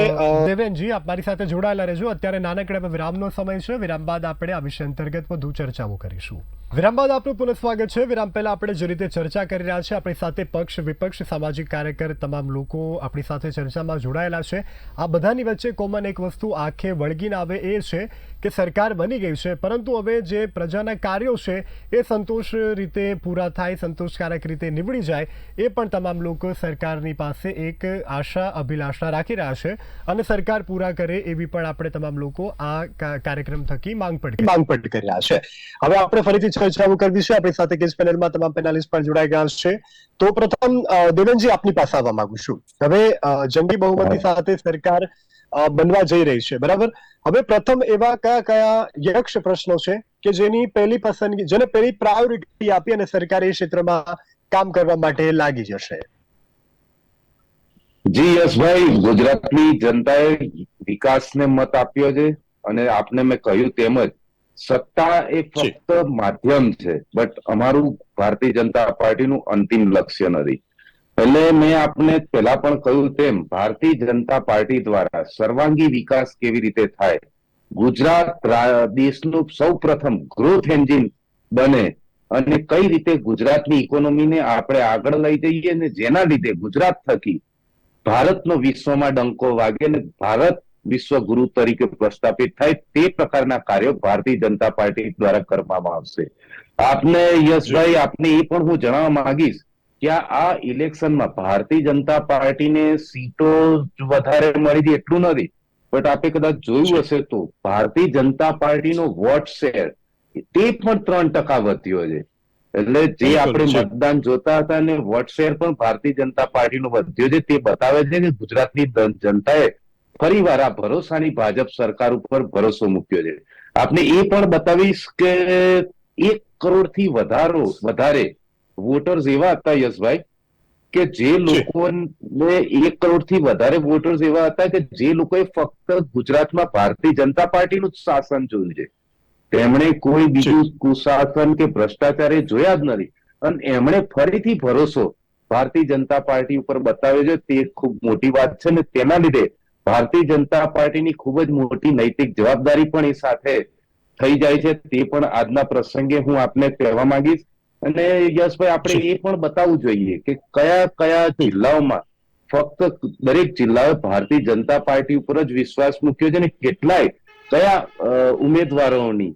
દેવેનજી, આપ મારી સાથે જોડાયેલા રહેજો. અત્યારે નાનકડા વિરામનો સમય છે. વિરામ બાદ આપણે આ વિષય અંતર્ગત વધુ ચર્ચાઓ કરીશું. વિરામ બાદ આપનું પુનઃ સ્વાગત છે. વિરામ પહેલા આપણે જે રીતે ચર્ચા કરી રહ્યા છે, આપણી સાથે પક્ષ, વિપક્ષ, સામાજિક કાર્યકર, તમામ લોકો આપણી સાથે ચર્ચામાં જોડાયેલા છે. આ બધાની વચ્ચે કોમન એક વસ્તુ આંખે વળગીને આવે એ છે કે સરકાર બની ગઈ છે, પરંતુ હવે જે પ્રજાના કાર્યો છે એ સંતોષ રીતે પૂરા થાય, સંતોષકારક રીતે નીવડી જાય, એ પણ તમામ લોકો સરકારની પાસે એક આશા, અભિલાષા રાખી રહ્યા છે, અને સરકાર પૂરા કરે એવી પણ આપણે તમામ લોકો આ કાર્યક્રમ થકી માંગ પણ કરી રહ્યા છે. હવે આપણે ફરીથી ચર્ચાઓ કરવી છે. આપણી સાથે કેસ પેનલમાં તમામ પેનલિસ્ટ પણ જોડાઈ ગયા છે. તો પ્રથમ દેવેનજી, આપની પાસે આવવા માંગુ છું. હવે જંગી બહુમતી સાથે સરકાર બનવા જઈ રહી છે, બરાબર? હવે પ્રથમ એવા કયા કયા યક્ષ પ્રશ્નો છે કે જેની પહેલી પસંદગી, જેને પહેલી પ્રાયોરિટી આપી અને સરકાર એ ક્ષેત્રમાં કામ કરવા માટે લાગી જશે? જી યશભાઈ, ગુજરાતની જનતાએ વિકાસને મત આપ્યો છે, અને આપને મેં કહ્યું તેમ જ સત્તા એ ફક્ત માધ્યમ છે, બટ અમારું ભારતીય જનતા પાર્ટીનું અંતિમ લક્ષ્ય નથી. એટલે મેં આપને પહેલા પણ કહ્યું તેમ ભારતીય જનતા પાર્ટી દ્વારા સર્વાંગી વિકાસ કેવી રીતે થાય, ગુજરાત દેશનું સૌ પ્રથમ ગ્રોથ એન્જિન બને, અને કઈ રીતે ગુજરાતની ઇકોનોમીને આપણે આગળ લઈ જઈએ, ને જેના લીધે ગુજરાત થકી ભારતનો વિશ્વમાં ડંકો વાગે અને ભારત વિશ્વ ગુરુ તરીકે પ્રસ્થાપિત થાય, તે પ્રકારના કાર્યો ભારતીય જનતા પાર્ટી દ્વારા કરવામાં આવશે. આપને યશભાઈ, આપને એ પણ હું જણાવવા માંગીશ કે આ ઇલેક્શનમાં ભારતીય જનતા પાર્ટીને સીટો વધારે મળી હતી એટલું નથી, બટ આપે કદાચ જોયું હશે તો ભારતીય જનતા પાર્ટીનો વોટ શેર તે પણ 3% વધ્યો છે. એટલે જે આપણે મતદાન જોતા હતા ને વોટ શેર પણ ભારતીય જનતા પાર્ટીનો વધ્યો છે, તે બતાવે છે કે ગુજરાતની જનતાએ ફરીવાર આ ભરોસાની ભાજપ સરકાર ઉપર ભરોસો મૂક્યો છે. આપને એ પણ બતાવીશ કે 1 કરોડથી વધારે વોટર્સ એવા હતા યશભાઈ કે જે લોકોને 1 કરોડથી વધારે વોટર્સ એવા હતા કે જે લોકોએ ફક્ત ગુજરાતમાં ભારતીય જનતા પાર્ટીનું જ શાસન જોયું છે. તેમણે કોઈ બીજું કુશાસન કે ભ્રષ્ટાચાર એ જોયા જ નથી અને એમણે ફરીથી ભરોસો ભારતીય જનતા પાર્ટી ઉપર બતાવ્યો છે. તે ખૂબ મોટી વાત છે ને તેના લીધે ભારતીય જનતા પાર્ટીની ખૂબ જ મોટી નૈતિક જવાબદારી પણ એ સાથે થઈ જાય છે. તે પણ આજના પ્રસંગે હું આપને કહેવા માંગીશ. અને યશભાઈ, આપણે એ પણ બતાવવું જોઈએ કે કયા કયા જિલ્લાઓમાં ફક્ત દરેક જિલ્લાએ ભારતીય જનતા પાર્ટી ઉપર જ વિશ્વાસ મૂક્યો છે અને કેટલાય કયા ઉમેદવારોની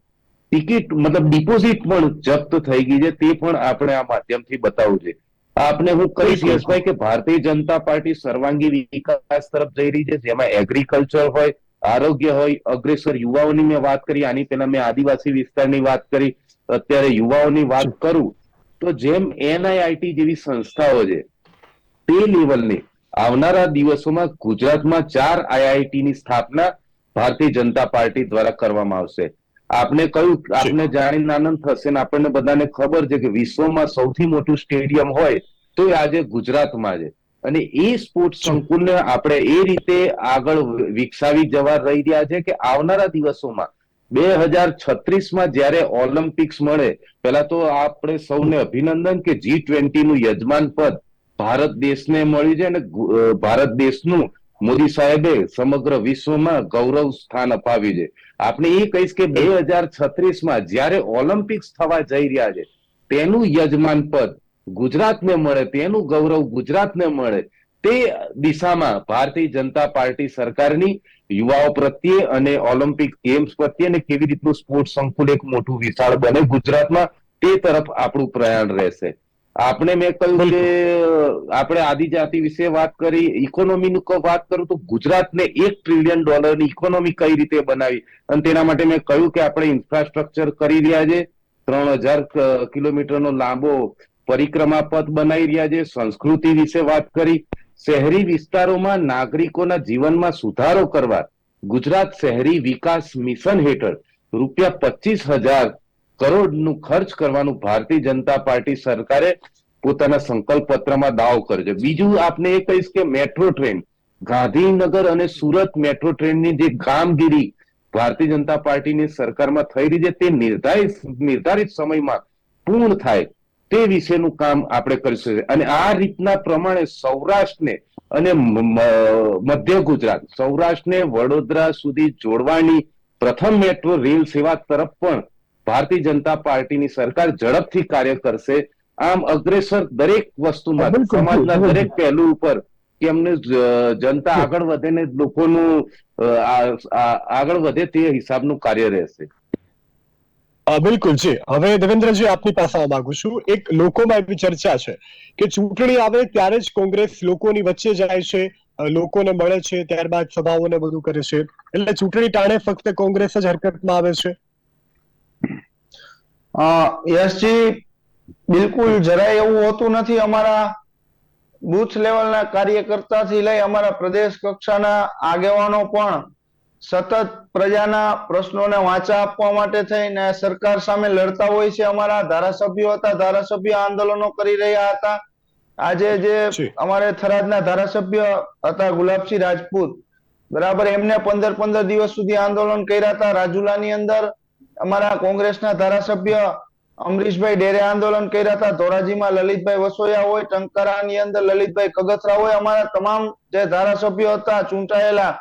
ટિકિટ મતલબ ડિપોઝિટ પણ જપ્ત થઈ ગઈ છે. તે પણ આપણે આ માધ્યમથી બતાવવું છે. આપને હું કહીશ યશભાઈ કે ભારતીય જનતા પાર્ટી સર્વાંગી વિકાસ તરફ જઈ રહી છે, જેમાં એગ્રીકલ્ચર હોય, આરોગ્ય હોય, અગ્રેસર યુવાઓની મેં વાત કરી, આની પહેલા મેં આદિવાસી વિસ્તારની વાત કરી, અત્યારે યુવાઓની વાત કરું તો જેમ NIIT જેવી સંસ્થાઓ છે તે લેવલની આવનારા દિવસોમાં ગુજરાતમાં 4 IIT ની સ્થાપના ભારતીય જનતા પાર્ટી દ્વારા કરવામાં આવશે. આપને કહ્યું, આપને જાણીને આનંદ થશે ને આપણને બધાને ખબર છે કે વિશ્વમાં સૌથી મોટું સ્ટેડિયમ હોય તો એ આજે ગુજરાતમાં છે. અને એ સ્પોર્ટ્સ સંકુલને આપણે એ રીતે આગળ વિકસાવી જવા રહી રહ્યા છે કે આવનારા દિવસોમાં 2036માં જ્યારે ઓલિમ્પિક્સ મળે, પહેલા તો આપણે સૌને અભિનંદન કે G20 નું યજમાન પદ ભારત દેશને મળ્યું છે અને ભારત દેશનું મોદી સાહેબે સમગ્ર વિશ્વમાં ગૌરવ સ્થાન અપાવ્યું છે. આપણે એ કહીશ કે 2036માં જ્યારે ઓલિમ્પિક્સ થવા જઈ રહ્યા છે તેનું યજમાન પદ ગુજરાતને મળે, તેનું ગૌરવ ગુજરાતને મળે, તે દિશામાં ભારતીય જનતા પાર્ટી સરકારની યુવાઓ પ્રત્યે અને ઓલિમ્પિક ગેમ્સ પ્રત્યે અને કેવી રીતનું સ્પોર્ટ્સ સંકુલ એક મોટું વિશાળ બને ગુજરાતમાં તે તરફ આપણું પ્રયાણ રહેશે. આપણે મેં કહ્યું કે આપણે આદિજાતિ વિશે વાત કરી, ઇકોનોમીની વાત કરું તો ગુજરાતને $1 ટ્રિલિયન ઇકોનોમી કઈ રીતે બનાવી અને તેના માટે મેં કહ્યું કે આપણે ઇન્ફ્રાસ્ટ્રક્ચર કરી રહ્યા છે, 3000 કિલોમીટરનો લાંબો પરિક્રમા પથ બનાવી રહ્યા છે, સંસ્કૃતિ વિશે વાત કરી, શહેરી વિસ્તારોમાં નાગરિકોના જીવનમાં સુધારો કરવા ગુજરાત શહેરી વિકાસ મિશન હેઠળ ₹25,000 કરોડનું ખર્ચ કરવાનું ભારતીય જનતા પાર્ટી સરકારે પોતાના સંકલ્પ પત્રમાં દાવો કર્યો છે. બીજું આપને એ કહીશ કે મેટ્રો ટ્રેન, ગાંધીનગર અને સુરત મેટ્રો ટ્રેનની જે કામગીરી ભારતીય જનતા પાર્ટીની સરકારમાં થઈ રહી છે તે નિર્ધારિત સમયમાં પૂર્ણ થાય તે વિશેનું કામ આપણે કરીશું. અને આ રીતના પ્રમાણે સૌરાષ્ટ્રને અને મધ્ય ગુજરાત, સૌરાષ્ટ્રને વડોદરા સુધી જોડવાની પ્રથમ મેટ્રો રેલ સેવા તરફ પણ ભારતીય જનતા પાર્ટીની સરકાર ઝડપથી કાર્ય કરશે. આમ અગ્રેસર દરેક વસ્તુમાં સમાજના દરેક પહેલુ ઉપર કે અમને જનતા આગળ વધે ને લોકોનું આગળ વધે તે હિસાબનું કાર્ય રહેશે. બિલકુલ જી. હવે દેવેન્દ્રજી આપની પાસે આવવા માંગુ છું. એક લોકોમાં એવી ચર્ચા છે કે ચૂંટણી આવે ત્યારે જ કોંગ્રેસ લોકોની વચ્ચે જાય છે, લોકોને મળે છે, ત્યારબાદ સભાઓને બધું કરે છે, એટલે ચૂંટણી ટાણે ફક્ત કોંગ્રેસ જ હરકતમાં આવે છે. યશજી, બિલકુલ જરાય એવું હોતું નથી. અમારા બુથ લેવલના કાર્યકર્તાથી લઈ અમારા પ્રદેશ કક્ષાના આગેવાનો પણ સતત પ્રજાના પ્રશ્નોને વાચા આપવા માટે થઈને સરકાર સામે લડતા હોય છે. અમારા ધારાસભ્યો હતા, ધારાસભ્ય આંદોલનો કરી રહ્યા હતા. આજે જે અમારે થરાદના ધારાસભ્ય હતા ગુલાબસિંહ રાજપૂત, બરાબર, એમને 15 દિવસ સુધી આંદોલન કર્યા હતા. રાજુલાની અંદર અમારા કોંગ્રેસના ધારાસભ્ય અમરીશભાઈ ડેરે આંદોલન કર્યા હતા. ધોરાજીમાં લલિતભાઈ વસોયા હોય, ટંકારાની અંદર લલિતભાઈ કગથરા હોય, અમારા તમામ જે ધારાસભ્યો હતા ચૂંટાયેલા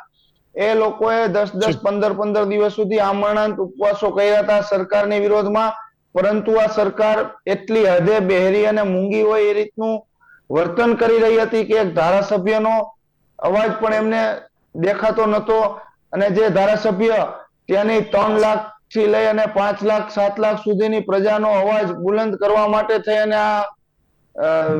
એ લોકોએ 10-10, 15-15 દિવસ સુધી આમરણાંત ઉપવાસો કર્યા હતા સરકારની વિરોધમાં. પરંતુ આ સરકાર એટલી હદે બહેરી અને મૂંગી હોય એ રીતનું વર્તન કરી રહી હતી કે એક ધારાસભ્યનો અવાજ પણ એમને દેખાતો નતો. અને જે ધારાસભ્ય ત્યાંની 3 લાખ થી લઈ અને 5 લાખ 7 લાખ સુધીની પ્રજાનો અવાજ બુલંદ કરવા માટે થઈ અને આ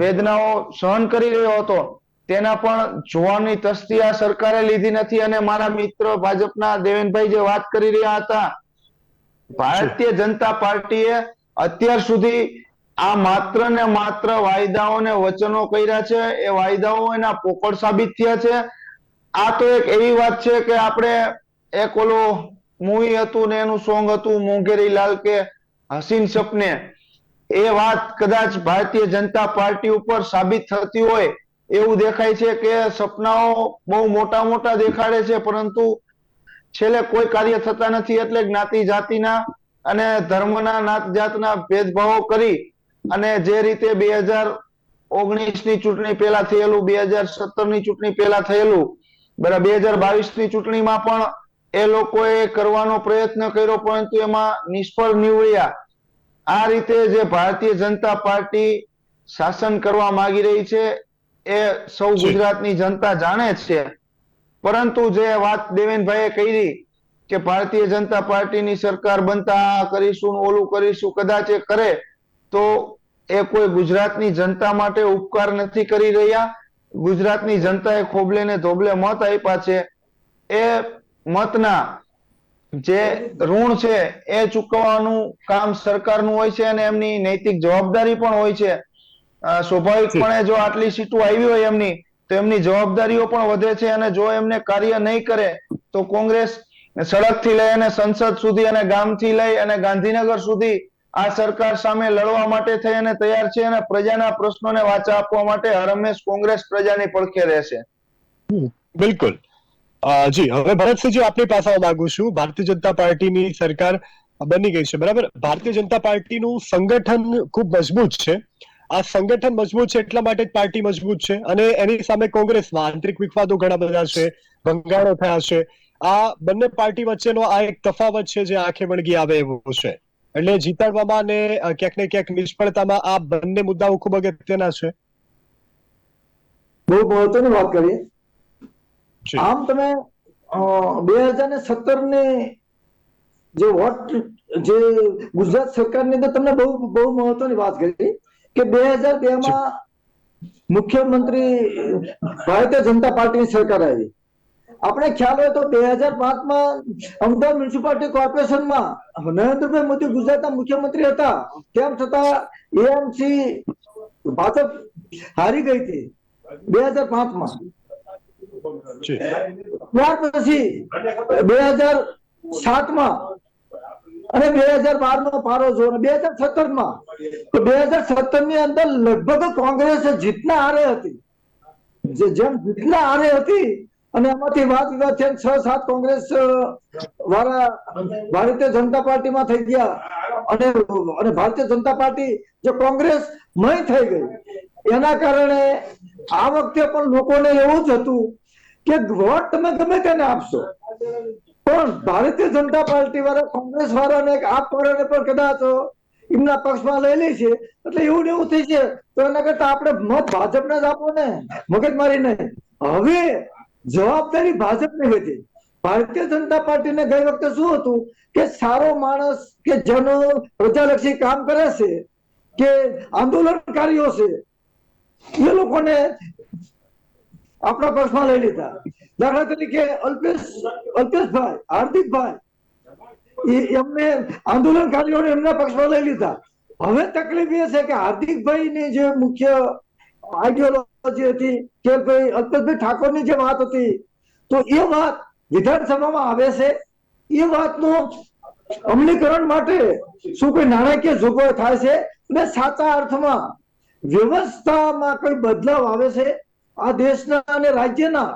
વેદનાઓ સહન કરી રહ્યો હતો, તેના પણ જોવાની તસ્દી આ સરકારે લીધી નથી. અને મારા મિત્ર ભાજપના દેવેનભાઈ જે વાત કરી રહ્યા હતા, ભારતીય જનતા પાર્ટીએ અત્યાર સુધી આ માત્ર ને માત્ર વાયદાઓ ને વચનો કર્યા છે. એ વાયદાઓ એના પોકળ સાબિત થયા છે. આ તો એક એવી વાત છે કે આપણે એક ઓલું મૂવી હતું ને એનું સોંગ હતું મોંઘેરી લાલ કે હસીન સપને, એ વાત કદાચ ભારતીય જનતા પાર્ટી ઉપર સાબિત થતી હોય એવું દેખાય છે કે સપનાઓ બહુ મોટા મોટા દેખાડે છે પરંતુ છેલ્લે કોઈ કાર્ય થતા નથી. એટલે જ્ઞાતિ જાતિના અને ધર્મના નાત જાતના ભેદભાવો કરી અને જે રીતે 2019ની ચૂંટણી પહેલા થયેલું, 2017ની ચૂંટણી પહેલા થયેલું, બરાબર 2022ની ચૂંટણીમાં પણ એ લોકોએ કરવાનો પ્રયત્ન કર્યો પરંતુ એમાં નિષ્ફળ નીવડ્યા. આ રીતે જે ભારતીય જનતા પાર્ટી શાસન કરવા માંગી રહી છે એ સૌ ગુજરાતની જનતા જાણે છે. પરંતુ જે વાત દેવેનભાઈએ કરી કે ભારતીય જનતા પાર્ટીની સરકાર બનતા આ કરીશું ઓલું કરીશું, કદાચ એ કરે તો એ કોઈ ગુજરાતની જનતા માટે ઉપકાર નથી કરી રહ્યા. ગુજરાતની જનતાએ ખોબલે ને ધોબલે મત આપ્યા છે. એ મતના જે ઋણ છે એ ચૂકવવાનું કામ સરકારનું હોય છે અને એમની નૈતિક જવાબદારી પણ હોય છે. સ્વાભાવિકપણે જો આટલી સીટો આવી હોય એમની તો એમની જવાબદારીઓ પણ વધે છે અને જો એમને કાર્ય નહીં કરે તો કોંગ્રેસ સડકથી લઈ અને સંસદ સુધી અને ગામથી લઈ અને ગાંધીનગર સુધી આ સરકાર સામે લડવા માટે થઈ અને તૈયાર છે અને પ્રજાના પ્રશ્નોને વાચા આપવા માટે હરહંમેશ કોંગ્રેસ પ્રજાની પડખે રહેશે. બિલકુલ. જી, હવે ભરતસિંહજી આપની પાસે આવવા માંગુ છું. ભારતીય જનતા પાર્ટીની સરકાર બની ગઈ છે, બરાબર. ભારતીય જનતા પાર્ટીનું સંગઠન ખૂબ મજબૂત છે. આ સંગઠન મજબૂત છે એટલા માટે જ પાર્ટી મજબૂત છે અને એની સામે કોંગ્રેસમાં આંતરિક વિખવાદો ઘણા બધા છે, ભંગાણો થયા છે. આ બંને પાર્ટી વચ્ચેનો આ એક તફાવત છે જે આંખે વળગી આવે એવું છે. એટલે જીતાડવામાં અને ક્યાંક ને ક્યાંક નિષ્ફળતામાં આ બંને મુદ્દાઓ ખૂબ અગત્યના છે. બહુ મહત્વની વાત કરી. આમ તમે 2017ની જે વોટ જે ગુજરાત સરકારની અંદર તમને બહુ મહત્વની વાત કરી કે 2002માં મુખ્યમંત્રી ભારતીય જનતા પાર્ટીની સરકાર આવી. આપણે ખ્યાલ હોય તો 2005માં અમદાવાદ મ્યુનિસિપાલિટી કોર્પોરેશનમાં નરેન્દ્રભાઈ મોદી ગુજરાતના મુખ્યમંત્રી હતા, તેમ છતાં એએમસી ભાજપ હારી ગઈ હતી 2005માં. ત્યાર પછી 2007માં અને 2012નો પારો જો 2017માં, તો 2017ની અંદર લગભગ કોંગ્રેસ જીતના હારે હતી. જેમ જીતના હારે હતી અને એમાંથી વાત વિવાદ છે 6-7 કોંગ્રેસ વાળા ભારતીય જનતા પાર્ટીમાં થઈ ગયા અને ભારતીય જનતા પાર્ટી જે કોંગ્રેસ મય થઈ ગઈ. એના કારણે આ વખતે પણ લોકોને એવું જ હતું કે વોટ તમે ગમે તેને આપશો પણ ભારતીય જનતા પાર્ટી વાળા કોંગ્રેસ વાળાને આપ પડે પણ કદાચ એમના પક્ષમાં લઈ લે છે એટલે એવું ને એવું થઈ છે. તો એના કરતા આપણે મત ભાજપને જ આપો ને, મગજમારી નહીં. હવે જવાબદારી ભાજપની હતી. ભારતીય જનતા પાર્ટીને ગઈ વખતે શું હતું કે સારો માણસ કે જેનો પ્રજાલક્ષી કામ કરે છે કે આંદોલનકારીઓ છે એ લોકોને આપણા પક્ષમાં લઈ લીધા. દાખલા તરીકે અલ્પેશભાઈ, હાર્દિકભાઈ એમને આંદોલનકારીઓને એમના પક્ષમાં લઈ લીધા. હવે તકલીફ એ છે કે હાર્દિકભાઈની જે મુખ્ય આઈડિયોલોજી હતી કે ભાઈ અલ્પેશભાઈ ઠાકોરની જે વાત હતી તો એ વાત વિધાનસભામાં આવે છે. એ વાતનું અમલીકરણ માટે શું કોઈ નાણાકીય જોગવાઈ થાય છે અને સાચા અર્થમાં વ્યવસ્થામાં કોઈ બદલાવ આવે છે. આ દેશના અને રાજ્યના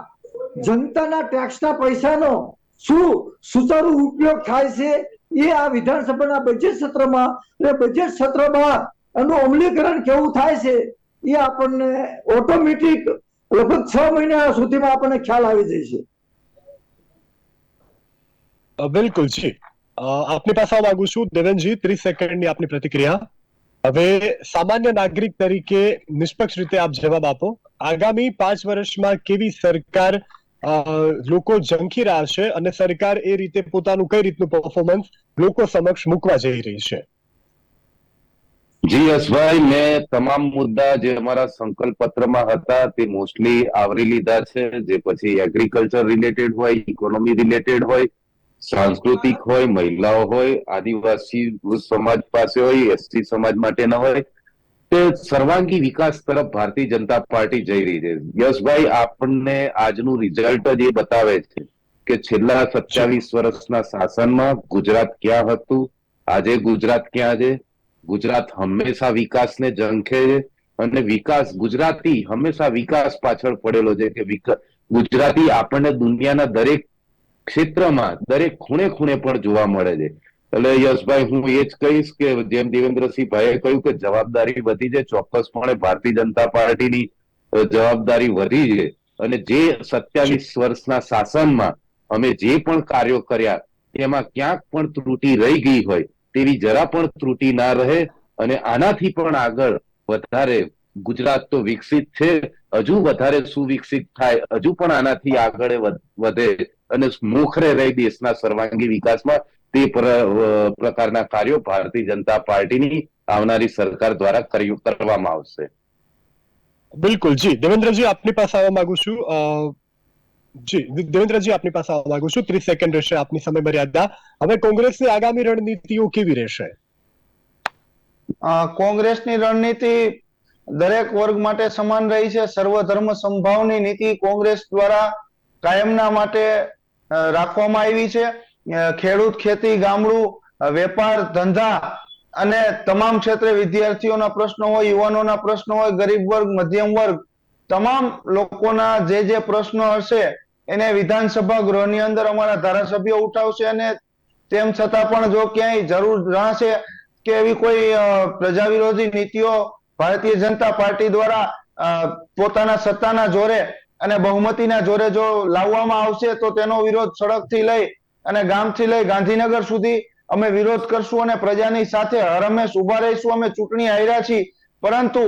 જનતાના ટેક્સના પૈસાનો શું સુચારુ ઉપયોગ થાય છે એ આ વિધાનસભાના બજેટ સત્રમાં અને બજેટ સત્ર બાદ એનું અમલીકરણ કેવું થાય છે એ આપણને ઓટોમેટિક લગભગ 6 મહિના સુધીમાં આપણને ખ્યાલ આવી જાય છે. બિલકુલ જી. આપની પાસે આવવા માંગુ છું દેવેનજી, 30 સેકન્ડની આપની પ્રતિક્રિયા. હવે સામાન્ય નાગરિક તરીકે નિષ્પક્ષ રીતે આપ જવાબ આપો. આગામી 5 વર્ષમાં કેવી સરકાર લોકો ઝંખી રહ્યા છે અને સરકાર એ રીતે પોતાનું કઈ રીતનું પરફોર્મન્સ લોકો સમક્ષ મૂકવા જઈ રહી છે? જી યશભાઈ, મેં તમામ મુદ્દા જે અમારા સંકલ્પ પત્રમાં હતા તે મોસ્ટલી આવરી લીધા છે. જે પછી એગ્રીકલ્ચર રિલેટેડ હોય, ઇકોનોમી રિલેટેડ હોય, સાંસ્કૃતિક હોય, મહિલાઓ હોય, આદિવાસી સમાજ પાસે હોય, એસટી સમાજ માટેના હોય, તે સર્વાંગી વિકાસ તરફ ભારતીય જનતા પાર્ટી જઈ રહી છે. યશભાઈ, આપણને આજનું રિઝલ્ટ જ એ બતાવે છે કે છેલ્લા 27 વર્ષના શાસનમાં ગુજરાત ક્યાં હતું, આજે ગુજરાત ક્યાં છે. ગુજરાત હંમેશા વિકાસને ઝંખે છે અને વિકાસ ગુજરાતી હંમેશા વિકાસ પાછળ પડેલો છે કે ગુજરાતી આપણને દુનિયાના દરેક ક્ષેત્રમાં દરેક ખૂણે ખૂણે પણ જોવા મળે છે. એટલે યશભાઈ હું એ જ કહીશ કે જેમ દેવેન્દ્રસિંહ ભાઈએ કહ્યું કે જવાબદારી વધી છે, ચોક્કસપણે ભારતીય જનતા પાર્ટીની જવાબદારી વધી છે. અને જે 27 વર્ષના શાસનમાં અમે જે પણ કાર્યો કર્યા એમાં ક્યાંક પણ ત્રુટિ રહી ગઈ હોય તેવી જરા પણ ત્રુટિ ના રહે. અને આનાથી પણ આગળ વધારે ગુજરાત તો વિકસિત છે, હજુ વધારે સુવિકસિત થાય, હજુ પણ આનાથી આગળ વધે અને મોખરે રહી દેશના સર્વાંગી વિકાસમાં, તે પ્રકારના કાર્યો ભારતીય જનતા પાર્ટીની આવનારી સરકાર દ્વારા કરવામાં આવશે. બિલકુલ જી દેવેન્દ્રજી આપની પાસે આવવા માંગુ છું. જી દેવેન્દ્રજી આપની પાસે આવવા માંગુ છું. 30 સેકન્ડ રહેશે આપની સમય મર્યાદા. હવે કોંગ્રેસની આગામી રણનીતિઓ કેવી રહેશે? કોંગ્રેસની રણનીતિ દરેક વર્ગ માટે સમાન રહી છે. સર્વધર્મ સમભાવની નીતિ કોંગ્રેસ દ્વારા કાયમના માટે રાખવામાં આવી છે. ખેડૂત, ખેતી, ગામડું, વેપાર, ધંધા અને તમામ ક્ષેત્રે વિદ્યાર્થીઓના પ્રશ્નો હોય, યુવાનોના પ્રશ્નો હોય, ગરીબ વર્ગ, મધ્યમ વર્ગ, તમામ લોકોના જે પ્રશ્નો હશે એને વિધાનસભા ગૃહની અંદર અમારા ધારાસભ્યો ઉઠાવશે. અને તેમ છતાં પણ જો ક્યાંય જરૂર જણાશે કે એવી કોઈ પ્રજા વિરોધી નીતિઓ ભારતીય જનતા પાર્ટી દ્વારા પોતાના સત્તાના જોરે અને બહુમતીના જોરે જો લાવવામાં આવશે તો તેનો વિરોધ સડકથી લઈ અને ગામથી લઈ ગાંધીનગર સુધી અમે વિરોધ કરશું અને પ્રજાની સાથે હરહંમેશ ઉભા રહીશું. અમે ચૂંટણી હાર્યા છીએ, પરંતુ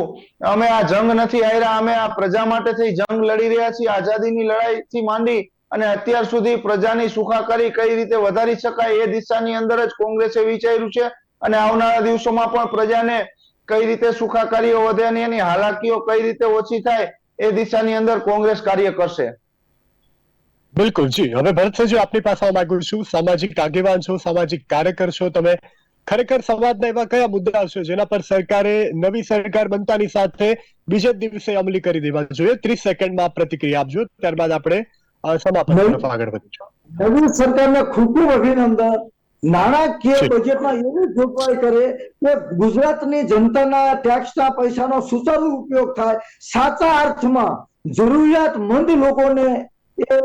અમે આ જંગ નથી હાર્યા, અમે આ પ્રજા માટે થઈ જંગ લડી રહ્યા છીએ. આઝાદીની લડાઈથી માંડી અને અત્યાર સુધી પ્રજાની સુખાકારી કઈ રીતે વધારી શકાય એ દિશાની અંદર જ કોંગ્રેસે વિચાર્યું છે. અને આવનારા દિવસોમાં પણ પ્રજાને કઈ રીતે સુખાકારીઓ વધે અને એની હાલાકીઓ કઈ રીતે ઓછી થાય એ દિશાની અંદર કોંગ્રેસ કાર્ય કરશે. બિલકુલ જી. હવે ભરતસિંહજી આપની પાસે આવવા માંગુ છું. સામાજિક આગેવાન છો, સામાજિક કાર્યકર છો તમે. ખરેખર સમાજના એવા કયા મુદ્દા છે જેના પર સરકારે નવી સરકાર બનતાની સાથે બીજે દિવસે અમલી કરી દેવા જોઈએ? 30 સેકન્ડમાં પ્રતિક્રિયા આપજો, ત્યારબાદ આપણે સમાપન તરફ આગળ વધીશું. નવી સરકારને ખૂબ ખૂબ અભિનંદન. નાણાકીય બજેટમાં એવી જોગવાઈ કરે કે ગુજરાતની જનતાના ટેક્સના પૈસાનો સુચારુ ઉપયોગ થાય, સાચા અર્થમાં જરૂરિયાતમંદ લોકોને એ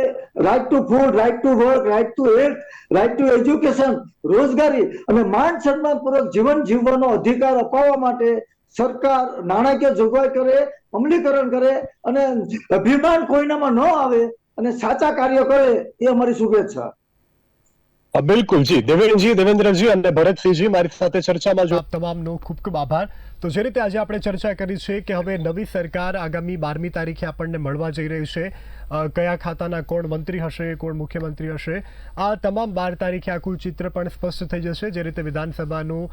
right to food, right to work, right to health, right to education, રોજગારી અને માન સન્માનપૂર્વક જીવન જીવવાનો અધિકાર અપાવવા માટે સરકાર નાણાકીય જોગવાઈ કરે, અમલીકરણ કરે અને અભિમાન કોઈનામાં ન આવે અને સાચા કાર્ય કરે એ અમારી શુભેચ્છા. બિલકુલ જી. દેવેન્દ્રજી અને ભરતસિંહજી મારી સાથે ચર્ચામાં જો આપ તમામનો ખૂબ ખૂબ આભાર. તો જે રીતે આજે આપણે ચર્ચા કરી છે કે હવે નવી સરકાર આગામી 12મી તારીખે આપણને મળવા જઈ રહી છે, કયા ખાતાના કોણ મંત્રી હશે, કોણ મુખ્યમંત્રી હશે, આ તમામ 12 તારીખે આખું ચિત્ર પણ સ્પષ્ટ થઈ જશે. જે રીતે વિધાનસભાનું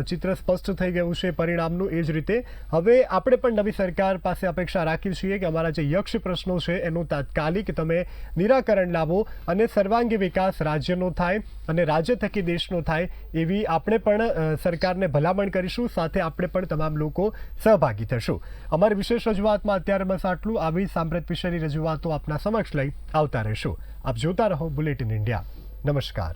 ચિત્ર સ્પષ્ટ થઈ ગયું છે પરિણામનું, એ જ રીતે હવે આપણે પણ નવી સરકાર પાસે અપેક્ષા રાખીએ છીએ કે અમારા જે યક્ષ પ્રશ્નો છે એનું તાત્કાલિક તમે નિરાકરણ લાવો અને સર્વાંગી વિકાસ રાજ્યનો થાય અને રાજ્ય થકી દેશનો થાય એવી આપણે પણ સરકારને ભલામણ કરીશું. સાથે આપણે પણ તમામ લોકો સહભાગી થશું. અમારી વિશેષ રજૂઆતમાં અત્યારે બસ આટલું. આવી સાંપ્રત વિશેની રજૂઆતો આપના સમક્ષ લઈ આવતા રહેશું. આપ જોતા રહો બુલેટિન ઇન્ડિયા. નમસ્કાર.